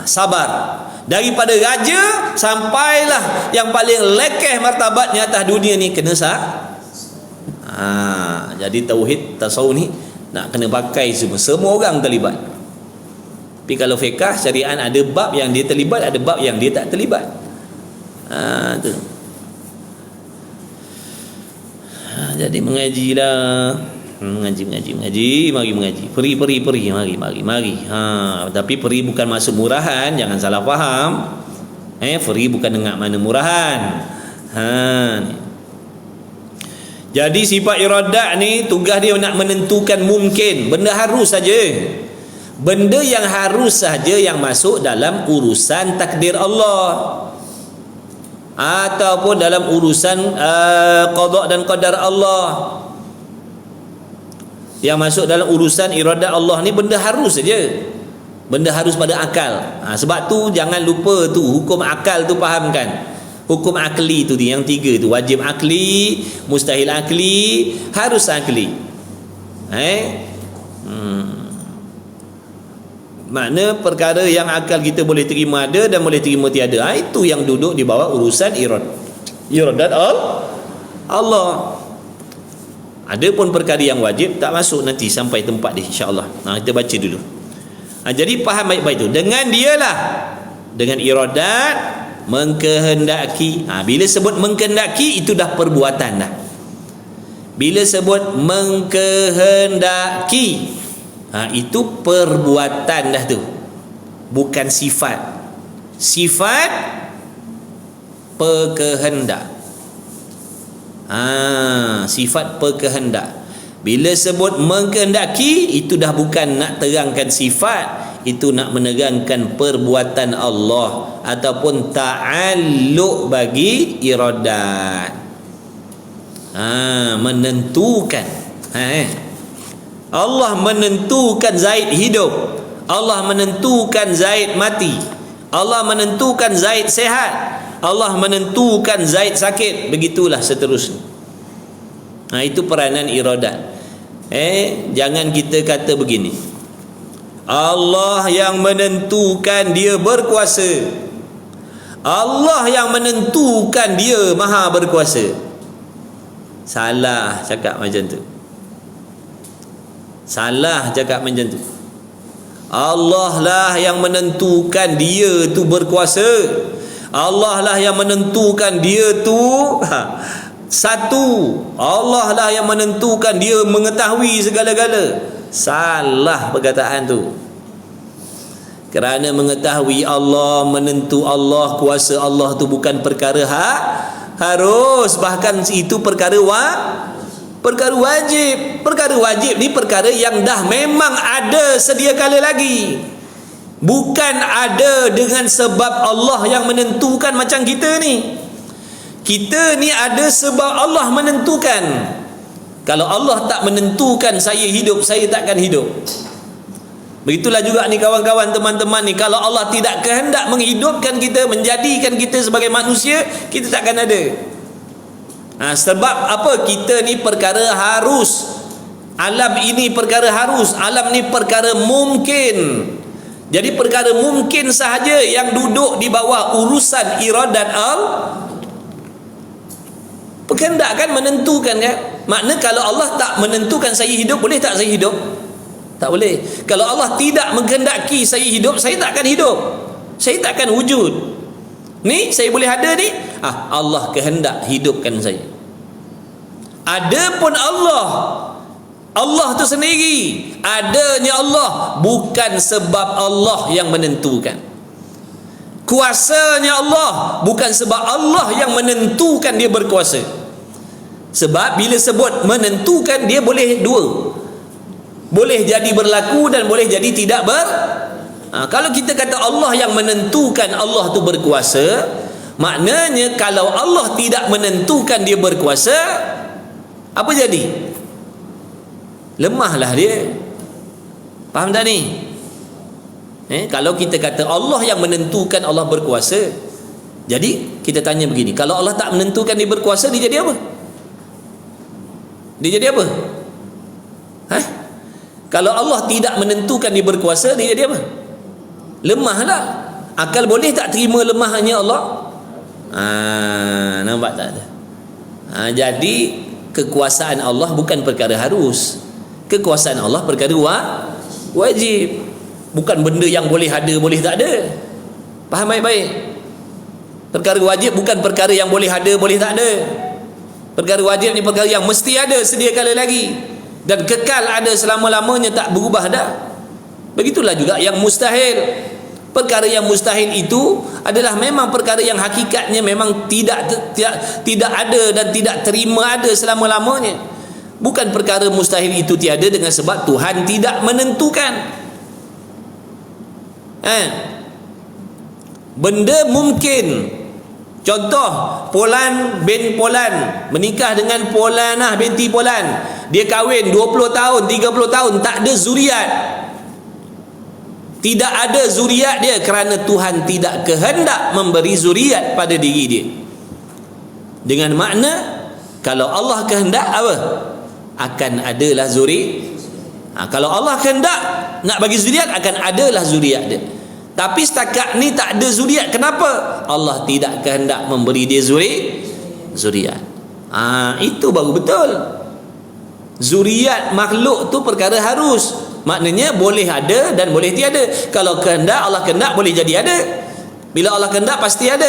Sabar. Daripada raja sampailah yang paling lekeh martabatnya atas dunia ni, kena jadi tauhid tasawuf ni nak kena pakai semua orang terlibat. Tapi kalau fiqh syariat ada bab yang dia terlibat, ada bab yang dia tak terlibat. Tu. Jadi mengajilah, mengaji, mari mengaji. Peri, mari. Tapi peri bukan maksud murahan, jangan salah faham. Peri bukan dengan mana murahan. Ni. Jadi sifat iradat ni tugas dia nak menentukan mungkin, benda harus saja. Benda yang harus saja yang masuk dalam urusan takdir Allah, ataupun dalam urusan qada dan qadar Allah. Yang masuk dalam urusan iradat Allah ni benda harus saja. Benda harus pada akal. Sebab tu jangan lupa tu hukum akal tu, fahamkan. Hukum akli tu yang 3 tu, wajib akli, mustahil akli, harus akli. Makna perkara yang akal kita boleh terima ada dan boleh terima tiada. Itu yang duduk di bawah urusan iradat Allah. Ada pun perkara yang wajib tak masuk nanti sampai tempat dia, insya-Allah. Kita baca dulu. Jadi faham baik-baik tu. Dengan dialah, dengan iradat, mengkehendaki. Bila sebut mengkehendaki itu dah perbuatan dah. Bila sebut mengkehendaki, itu perbuatan dah tu, bukan sifat. Sifat pekehendak. Sifat pekehendak. Bila sebut mengkehendaki, itu dah bukan nak terangkan sifat, itu nak menerangkan perbuatan Allah ataupun ta'alluq bagi iradat. Menentukan. Allah menentukan Zaid hidup, Allah menentukan Zaid mati, Allah menentukan Zaid sehat, Allah menentukan Zaid sakit, begitulah seterusnya. Itu peranan iradat. Jangan kita kata begini, Allah yang menentukan, dia berkuasa, Allah yang menentukan, dia maha berkuasa. Salah cakap macam tu. Salah cakap macam tu. Allah lah yang menentukan, dia tu berkuasa. Allah lah yang menentukan, dia tu satu. Allah lah yang menentukan, dia mengetahui segala-gala. Salah perkataan tu. Kerana mengetahui Allah, menentu Allah, kuasa Allah tu bukan perkara harus, bahkan itu perkara perkara wajib. Perkara wajib ni perkara yang dah memang ada sedia kala lagi, bukan ada dengan sebab Allah yang menentukan. Macam kita ni ada sebab Allah menentukan. Kalau Allah tak menentukan saya hidup, saya takkan hidup. Begitulah juga ni kawan-kawan, teman-teman ni, kalau Allah tidak kehendak menghidupkan kita, menjadikan kita sebagai manusia, kita takkan ada. Sebab apa? Kita ni perkara harus. Alam ini perkara harus, alam ni perkara mungkin. Jadi perkara mungkin sahaja yang duduk di bawah urusan iradat kehendak, kan, menentukan, kan. Makna kalau Allah tak menentukan saya hidup, boleh tak saya hidup? Tak boleh. Kalau Allah tidak menghendaki saya hidup, saya takkan hidup, saya takkan wujud. Ni saya boleh ada ni, Allah kehendak hidupkan saya. Adapun Allah tu sendiri, adanya Allah bukan sebab Allah yang menentukan. Kuasanya Allah bukan sebab Allah yang menentukan dia berkuasa. Sebab bila sebut menentukan, dia boleh dua, boleh jadi berlaku dan boleh jadi tidak kalau kita kata Allah yang menentukan, Allah tu berkuasa, maknanya kalau Allah tidak menentukan dia berkuasa, apa jadi? Lemahlah dia. Faham tak ni? Kalau kita kata Allah yang menentukan, Allah berkuasa, jadi kita tanya begini, kalau Allah tak menentukan dia berkuasa, dia jadi apa? Dia jadi apa? Kalau Allah tidak menentukan dia berkuasa, dia jadi apa? Lemahlah. Akal boleh tak terima lemahnya Allah? Nampak tak? Jadi kekuasaan Allah bukan perkara harus. Kekuasaan Allah perkara wajib. Bukan benda yang boleh ada, boleh tak ada. Faham baik-baik? Perkara wajib bukan perkara yang boleh ada, boleh tak ada. Perkara wajib ni perkara yang mesti ada sedia kala lagi, dan kekal ada selama-lamanya, tak berubah dah. Begitulah juga yang mustahil. Perkara yang mustahil itu adalah memang perkara yang hakikatnya memang tidak ada dan tidak terima ada selama-lamanya. Bukan perkara mustahil itu tiada dengan sebab Tuhan tidak menentukan. Benda mungkin. Contoh, Polan bin Polan menikah dengan Polanah binti Polan. Dia kahwin 20 tahun, 30 tahun, tak ada zuriat. Tidak ada zuriat dia kerana Tuhan tidak kehendak memberi zuriat pada diri dia. Dengan makna, kalau Allah kehendak apa? Akan adalah zuriat. Kalau Allah kehendak nak bagi zuriat, akan adalah zuriat dia. Tapi setakat ni tak ada zuriat. Kenapa? Allah tidak kehendak memberi dia zuriat. Itu baru betul. Zuriat makhluk tu perkara harus. Maknanya boleh ada dan boleh tiada. Kalau kehendak, Allah kehendak, boleh jadi ada. Bila Allah kehendak pasti ada.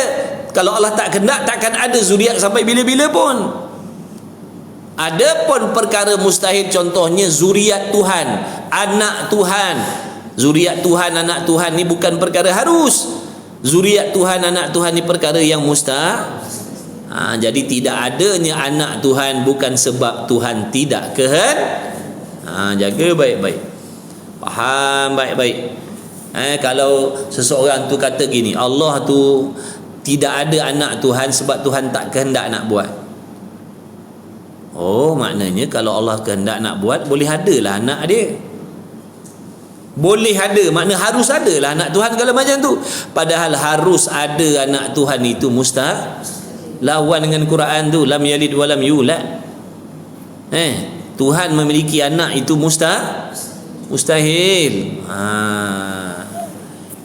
Kalau Allah tak kehendak, takkan ada zuriat sampai bila-bila pun. Ada pun perkara mustahil, contohnya zuriat Tuhan, anak Tuhan. Zuriat Tuhan, anak Tuhan ni bukan perkara harus. Zuriat Tuhan, anak Tuhan ni perkara yang mustahil. Jadi tidak adanya anak Tuhan bukan sebab Tuhan tidak jaga baik-baik, faham baik-baik. Kalau seseorang tu kata gini, Allah tu tidak ada anak Tuhan sebab Tuhan tak kehendak nak buat. Maknanya kalau Allah kehendak nak buat, boleh adalah anak dia. Boleh ada, makna harus ada lah anak Tuhan kalau macam tu. Padahal harus ada anak Tuhan itu mustahil. Lawan dengan Quran tu, lam yalid wa lam yulad. Tuhan memiliki anak itu mustahil.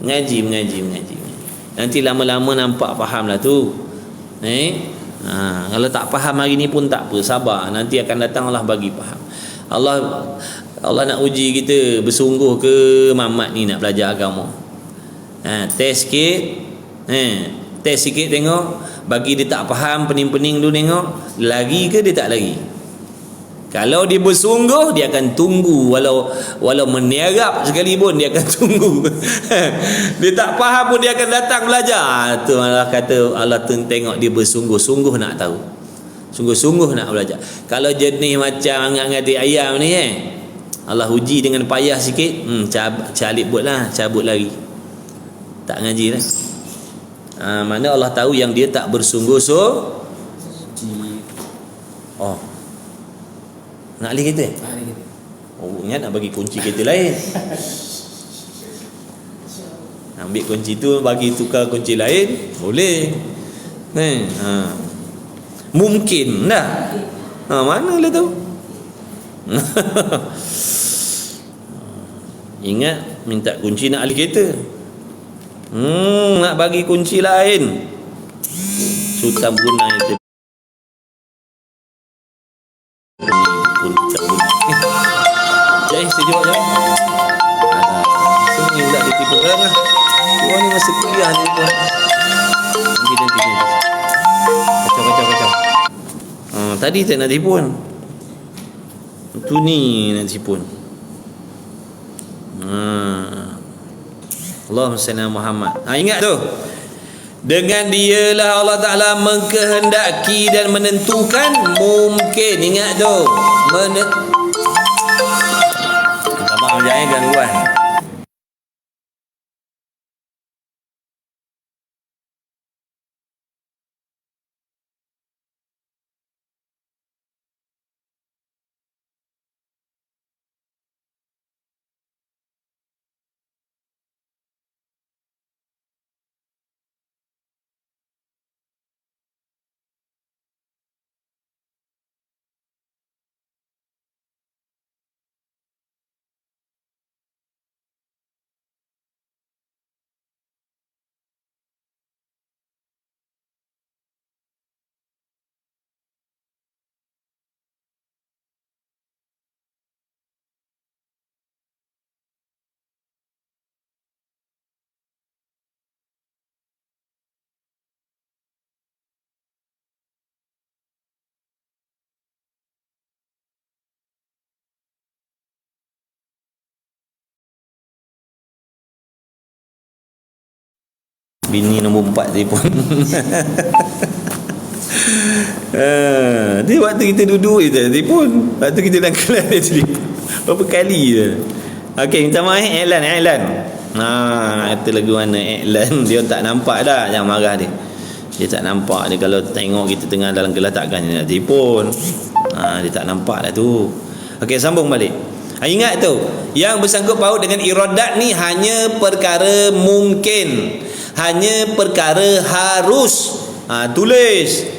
Mengaji. Nanti lama-lama nampak faham lah tu. Kalau tak faham hari ni pun tak apa, sabar. Nanti akan datang Allah bagi faham. Allah nak uji kita bersungguh ke Mamat ni nak belajar agama. Test sikit. Test sikit tengok. Bagi dia tak faham, pening-pening dulu tengok. Lagi ke dia tak lagi? Kalau dia bersungguh, dia akan tunggu. Walau meniarap sekalipun, dia akan tunggu. Dia tak faham pun, dia akan datang belajar. Tu Allah kata, Allah tengok dia bersungguh-sungguh nak tahu. Sungguh-sungguh nak belajar. Kalau jenis macam angat-angat ayam ni Allah uji dengan payah sikit, cabut lagi. Tak ngaji lah. Mana Allah tahu yang dia tak bersungguh-sungguh. Nak alih kereta? Ingat nak bagi kunci kereta lain. Ambil kunci tu bagi tukar kunci lain, boleh. Mungkin dah. Mana lah tu? Ingat minta kunci nak alih kereta. Nak bagi kunci lain. Sultan Brunei itu saya jawab je. Sini pula dia tipu orang lah. Orang ni masa kuliah ni pun. Nanti. Kacau. Tadi tak nak tipu kan. Tu ni nak tipu. Allahumma salli ala Muhammad. Ingat tu. Dengan dialah Allah Ta'ala mengkehendaki dan menentukan mungkin. Ingat tu. Abang jangan gangguan. Bini nombor 4 telefon. Dia waktu kita duduk je telefon. Waktu kita dalam kelas dia telefon berapa kali je. Okey, minta maaf iklan. Itu lagu mana iklan. Dia tak nampak dah. Jangan marah dia. Dia tak nampak. Dia kalau tengok kita tengah dalam kelas takkan dia nak telefon. Dia tak nampak dah tu. Okey, sambung balik. Ingat tu, yang bersangkut paut dengan iradat ni hanya perkara mungkin, hanya perkara harus. Tulis.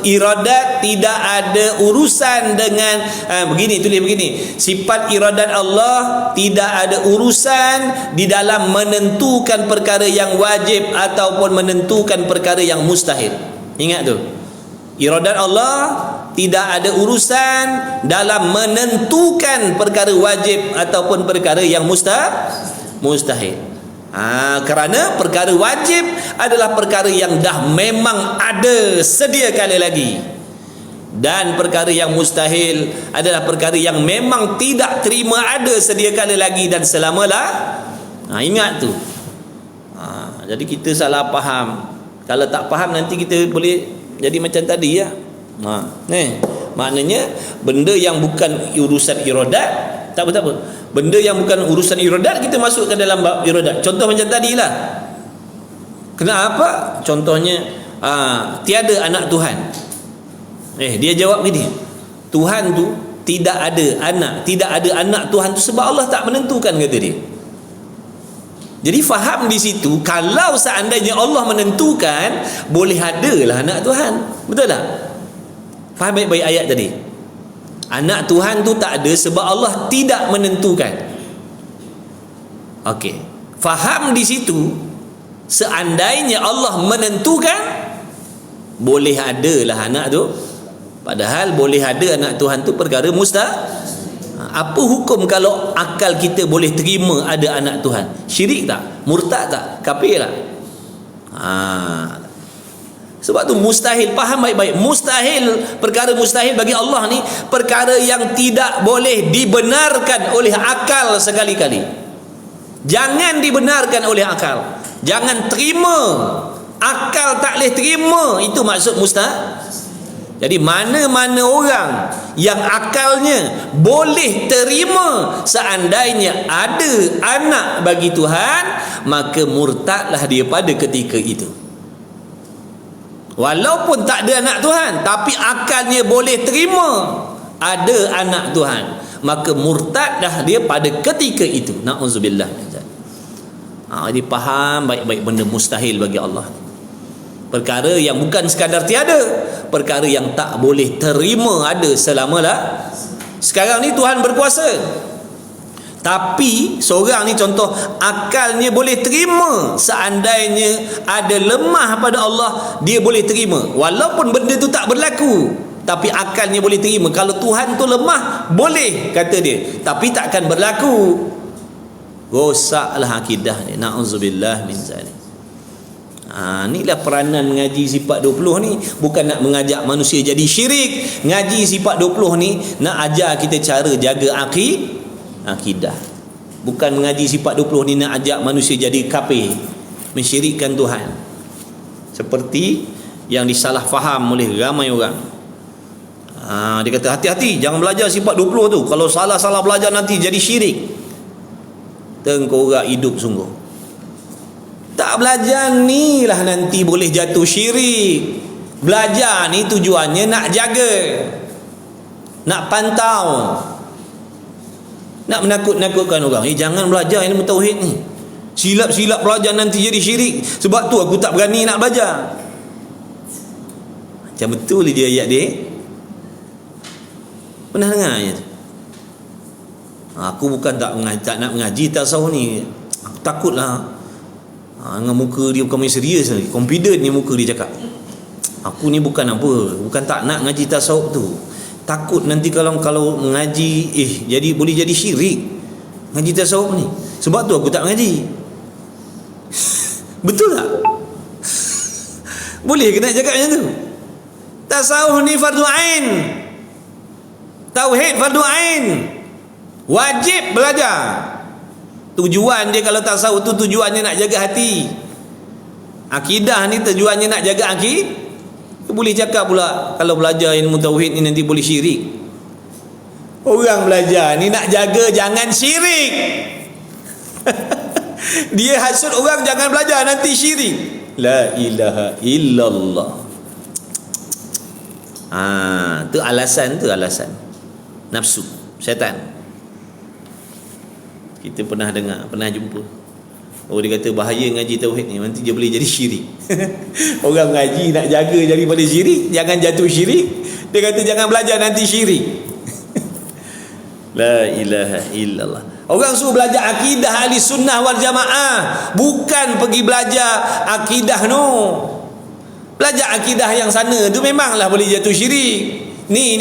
Iradat tidak ada urusan dengan begini, tulis begini. Sifat iradat Allah tidak ada urusan di dalam menentukan perkara yang wajib ataupun menentukan perkara yang mustahil. Ingat tu. Iradat Allah tidak ada urusan dalam menentukan perkara wajib ataupun perkara yang mustahil. Kerana perkara wajib adalah perkara yang dah memang ada sedia kala lagi, dan perkara yang mustahil adalah perkara yang memang tidak terima ada sedia kala lagi dan selamalah. Ingat tu. Jadi kita salah faham. Kalau tak faham nanti kita boleh jadi macam tadi ya. Maknanya benda yang bukan urusan iradat, tak apa. Benda yang bukan urusan iradat kita masukkan dalam bab iradat. Contoh macam tadilah. Kenapa? Contohnya tiada anak Tuhan. Dia jawab gini. Tuhan tu tidak ada anak Tuhan tu sebab Allah tak menentukan, kata dia. Jadi faham di situ, kalau seandainya Allah menentukan, boleh adalah anak Tuhan. Betul tak? Faham baik-baik ayat tadi. Anak Tuhan tu tak ada sebab Allah tidak menentukan. Okey. Faham di situ, seandainya Allah menentukan, boleh adalah anak tu. Padahal boleh ada anak Tuhan tu perkara mustahil. Apa hukum kalau akal kita boleh terima ada anak Tuhan? Syirik tak? Murtad tak? Kafir tak? Sebab tu mustahil. Faham baik-baik. Mustahil, perkara mustahil bagi Allah ni perkara yang tidak boleh dibenarkan oleh akal sekali-kali. Jangan dibenarkan oleh akal. Jangan terima. Akal tak boleh terima. Itu maksud mustahil. Jadi mana-mana orang yang akalnya boleh terima seandainya ada anak bagi Tuhan, maka murtadlah dia pada ketika itu. Walaupun tak ada anak Tuhan, tapi akalnya boleh terima ada anak Tuhan, maka murtadlah dia pada ketika itu. Na'udzubillah. Jadi faham baik-baik benda mustahil bagi Allah. Perkara yang bukan sekadar tiada, perkara yang tak boleh terima ada selama-lamanya. Sekarang ni Tuhan berkuasa, tapi seorang ni contoh akalnya boleh terima seandainya ada lemah pada Allah, dia boleh terima walaupun benda tu tak berlaku, tapi akalnya boleh terima. Kalau Tuhan tu lemah, boleh, kata dia, tapi takkan berlaku. Rosaklah akidah ni. Na'udzubillah min zalik. Inilah peranan mengaji sifat 20 ni. Bukan nak mengajak manusia jadi syirik. Ngaji sifat 20 ni nak ajar kita cara jaga akidah. Bukan mengaji sifat 20 ni nak ajak manusia jadi kafir, mensyirikkan Tuhan, seperti yang disalah faham oleh ramai orang. Dia kata hati-hati, jangan belajar sifat 20 tu. Kalau salah-salah belajar nanti jadi syirik. Tengkorak hidup sungguh. Tak belajar ni lah nanti boleh jatuh syirik. Belajar ni tujuannya nak jaga, nak pantau, nak menakut-nakutkan orang. Jangan belajar ilmu tauhid ni, silap-silap belajar nanti jadi syirik. Sebab tu aku tak berani nak belajar. Macam betul dia ayat dia. Pernah dengar ayat tu? Aku bukan tak nak mengaji tasawuf ni, aku takutlah. Dengan muka dia bukan main serius lagi, confident ni muka dia cakap, aku ni bukan tak nak ngaji tasawuf tu, takut nanti kalau mengaji jadi boleh jadi syirik ngaji tasawuf ni, sebab tu aku tak mengaji. Betul tak? Boleh ke nak cakap macam tu? Tasawuf ni fardu ain, tauhid fardu ain, wajib belajar. Tujuan dia kalau tasawuf tu tujuannya nak jaga hati. Akidah ni tujuannya nak jaga akidah. Boleh cakap pula kalau belajar ilmu tauhid ni nanti boleh syirik. Orang belajar ni nak jaga jangan syirik. Dia hasut orang jangan belajar nanti syirik. La ilaha illallah. Tu alasan nafsu, syaitan. Kita pernah dengar, pernah jumpa. Dia kata bahaya ngaji tauhid ni, nanti dia boleh jadi syirik. Orang ngaji nak jaga daripada syirik, jangan jatuh syirik. Dia kata jangan belajar nanti syirik. La ilaha illallah. Orang suruh belajar akidah ahli sunnah wal jamaah, bukan pergi belajar akidah no. Belajar akidah yang sana tu memanglah boleh jatuh syirik. Ni.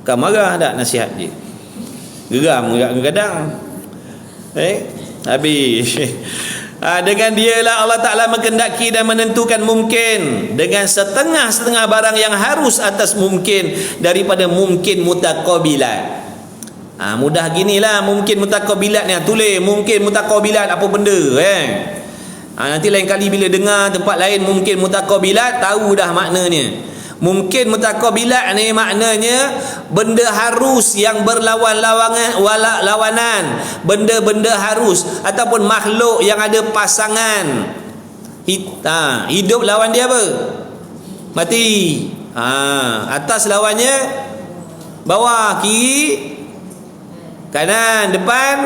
Kau marah tak nasihat dia? Geram kadang-kadang. Habis. Dengan dialah Allah Ta'ala mengendaki dan menentukan mungkin dengan setengah-setengah barang yang harus atas mungkin daripada mungkin mutaqabilat. Mudah ginilah mungkin mutaqabilat ni. Tulis mungkin mutaqabilat apa benda nanti lain kali bila dengar tempat lain mungkin mutaqabilat, tahu dah maknanya. Mungkin mutaqabilat ni maknanya benda harus yang lawanan, benda-benda harus ataupun makhluk yang ada pasangan. Hidup lawan dia apa? Mati. Atas lawannya bawah, kiri, kanan, depan.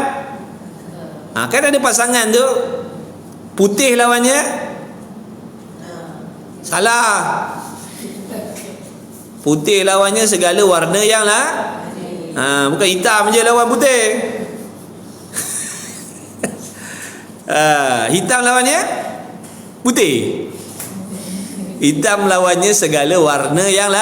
Kan ada pasangan tu. Putih lawannya salah. Putih lawannya segala warna yang bukan hitam je lawan putih. Hitam lawannya putih. Hitam lawannya segala warna yang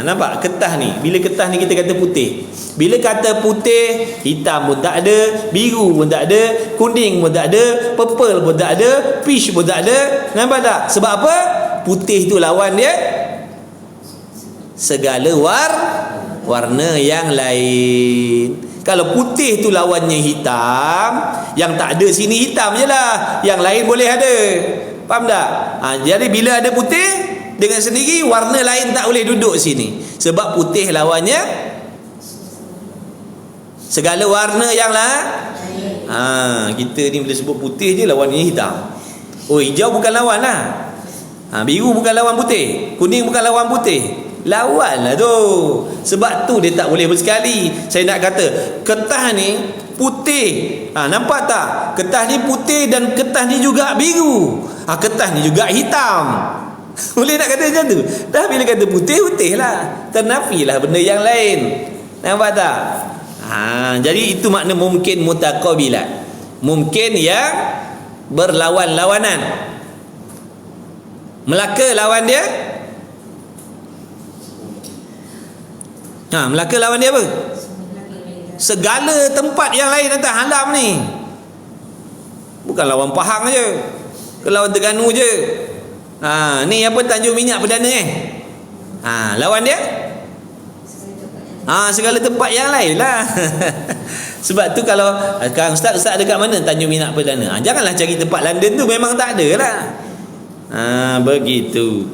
nampak ketah ni. Bila ketah ni kita kata putih. Bila kata putih, hitam pun tak ada, biru pun tak ada, kuning pun tak ada, purple pun tak ada, peach pun tak ada. Nampak tak? Sebab apa? Putih tu lawan dia segala warna yang lain. Kalau putih tu lawannya hitam, yang tak ada sini hitam je lah, yang lain boleh ada. Faham tak? Jadi bila ada putih, dengan sendiri warna lain tak boleh duduk sini. Sebab putih lawannya segala warna yang kita ni bila sebut putih je lawannya hitam. Hijau bukan lawan lah. Biru bukan lawan putih, kuning bukan lawan putih. Lawan lah tu. Sebab tu dia tak boleh bersekali. Saya nak kata ketah ni putih. Nampak tak? Ketah ni putih dan ketah ni juga biru. Ketah ni juga hitam. Boleh nak kata macam tu? Dah bila kata putih, putih lah. Ternafilah benda yang lain. Nampak tak? Jadi itu makna mungkin mutaqabilat. Mungkin yang berlawan-lawanan. Melaka lawan dia Melaka lawan dia apa? Segala tempat yang lain atas alam ni. Bukan lawan Pahang je, ke lawan Terengganu je. Ni apa Tanjung Minyak Perdana lawan dia segala tempat yang lain lah. Sebab tu kalau Kang Ustaz dekat mana Tanjung Minyak Perdana, janganlah cari tempat London tu, memang tak ada lah. Begitu.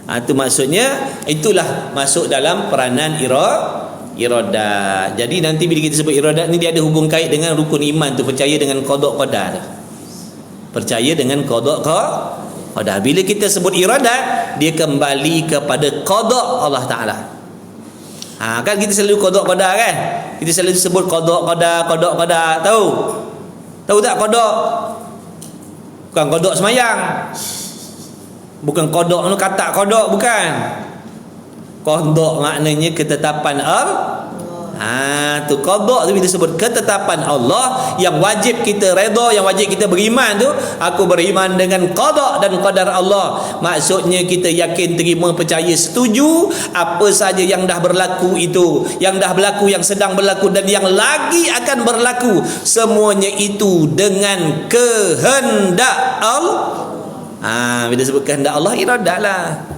Itu maksudnya, itulah masuk dalam peranan iradat. Jadi nanti bila kita sebut iradat ni, dia ada hubung kait dengan rukun iman tu, percaya dengan qada qadar. Percaya dengan qada qadar. Bila kita sebut iradat, dia kembali kepada qada Allah Taala. Kan kita selalu qada qadar kan? Kita selalu sebut qada qadar. Tahu tak qada? Bukan qada semayang. Bukan kodok tu kata kodok, bukan. Kodok maknanya ketetapan Allah. Tu kodok tu bila sebut ketetapan Allah yang wajib kita redha, yang wajib kita beriman tu. Aku beriman dengan kodok dan qadar Allah. Maksudnya kita yakin, terima, percaya, setuju apa saja yang dah berlaku itu, yang dah berlaku, yang sedang berlaku dan yang lagi akan berlaku. Semuanya itu dengan kehendak Allah. Bila sebut kehendak Allah, iradat lah.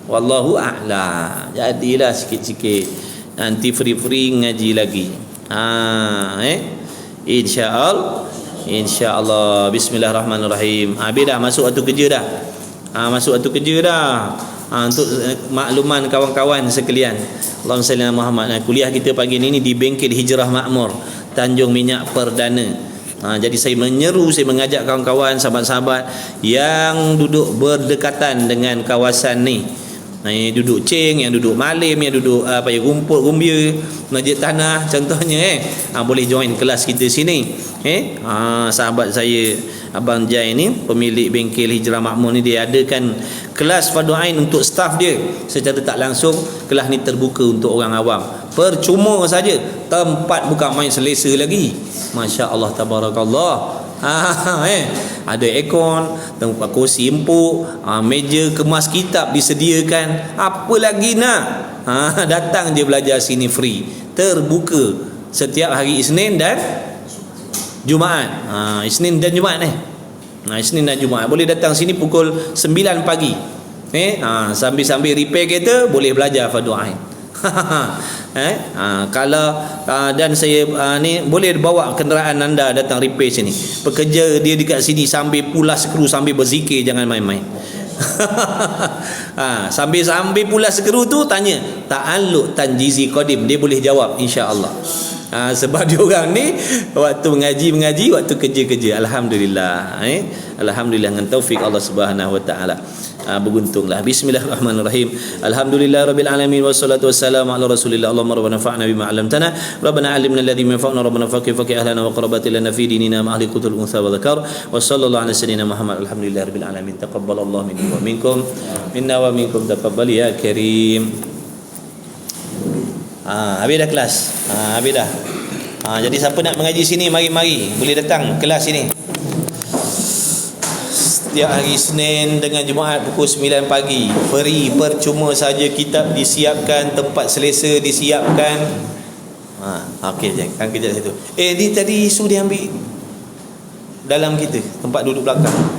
Wallahu a'lam. Jadilah sikit-sikit. Nanti free ngaji lagi. InsyaAllah. Bismillahirrahmanirrahim. Habis dah, masuk waktu kerja dah. Untuk makluman kawan-kawan sekalian, Allahumma salli ala Muhammad. Kuliah kita pagi ni di Bengkel Hijrah Makmur, Tanjung Minyak Perdana. Jadi saya mengajak kawan-kawan, sahabat-sahabat yang duduk berdekatan dengan kawasan ni, yang duduk Ceng, yang duduk Malim, yang duduk Rumput, Rumbia, Masjid Tanah contohnya, boleh join kelas kita sini. Sahabat saya Abang Jai ni, pemilik Bengkel Hijrah Makmur ni, dia adakan kelas fardu ain untuk staf dia secara tak langsung. Kelas ni terbuka untuk orang awam, percuma saja. Tempat bukan main selesa lagi. Masya Allah, tabarakallah. Ada aircon, tempat kursi empuk, meja kemas kitab disediakan. Apa lagi nak? Datang je belajar sini, free, terbuka setiap hari Isnin dan Jumaat. Isnin dan Jumaat Isnin dan Jumaat boleh datang sini pukul 9 pagi. Sambil-sambil repair kereta, boleh belajar fardu ain. Kalau dan saya ni boleh bawa kenderaan anda datang repair sini. Pekerja dia dekat sini sambil pulas skru, sambil berzikir, jangan main-main. Sambil pulas skru tu tanya ta'alluq tanjizi qadim, dia boleh jawab insya-Allah. Sebab dia orang ni waktu mengaji, waktu kerja. Alhamdulillah. Alhamdulillah dengan taufik Allah Subhanahu wa taala. Beruntunglah. Bismillahirrahmanirrahim. Alhamdulillahirabbil alamin wassalatu wassalamu ala rasulillah. Allahumma rabbana fa'na bima 'allamtana. Rabbana 'allimna alladhi yanfa'una. Rabbana faqih ahlana wa qarabatina lana fi dinina ma ahli kutul untha wa dzakar. Wa sallallahu ala sayyidina Muhammad. Alhamdulillahirabbil alamin. Taqabbalallahu minni wa minkum. Minna wa minkum taqabbal ya karim. Habis dah kelas. Habis dah. Jadi siapa nak mengaji sini, mari-mari boleh datang kelas sini. Setiap hari Isnin dengan Jumaat pukul 9 pagi. Free, percuma saja, kitab disiapkan, tempat selesa disiapkan. Okey, jangan kejap situ. Ni tadi isu dia ambil dalam kita, tempat duduk belakang.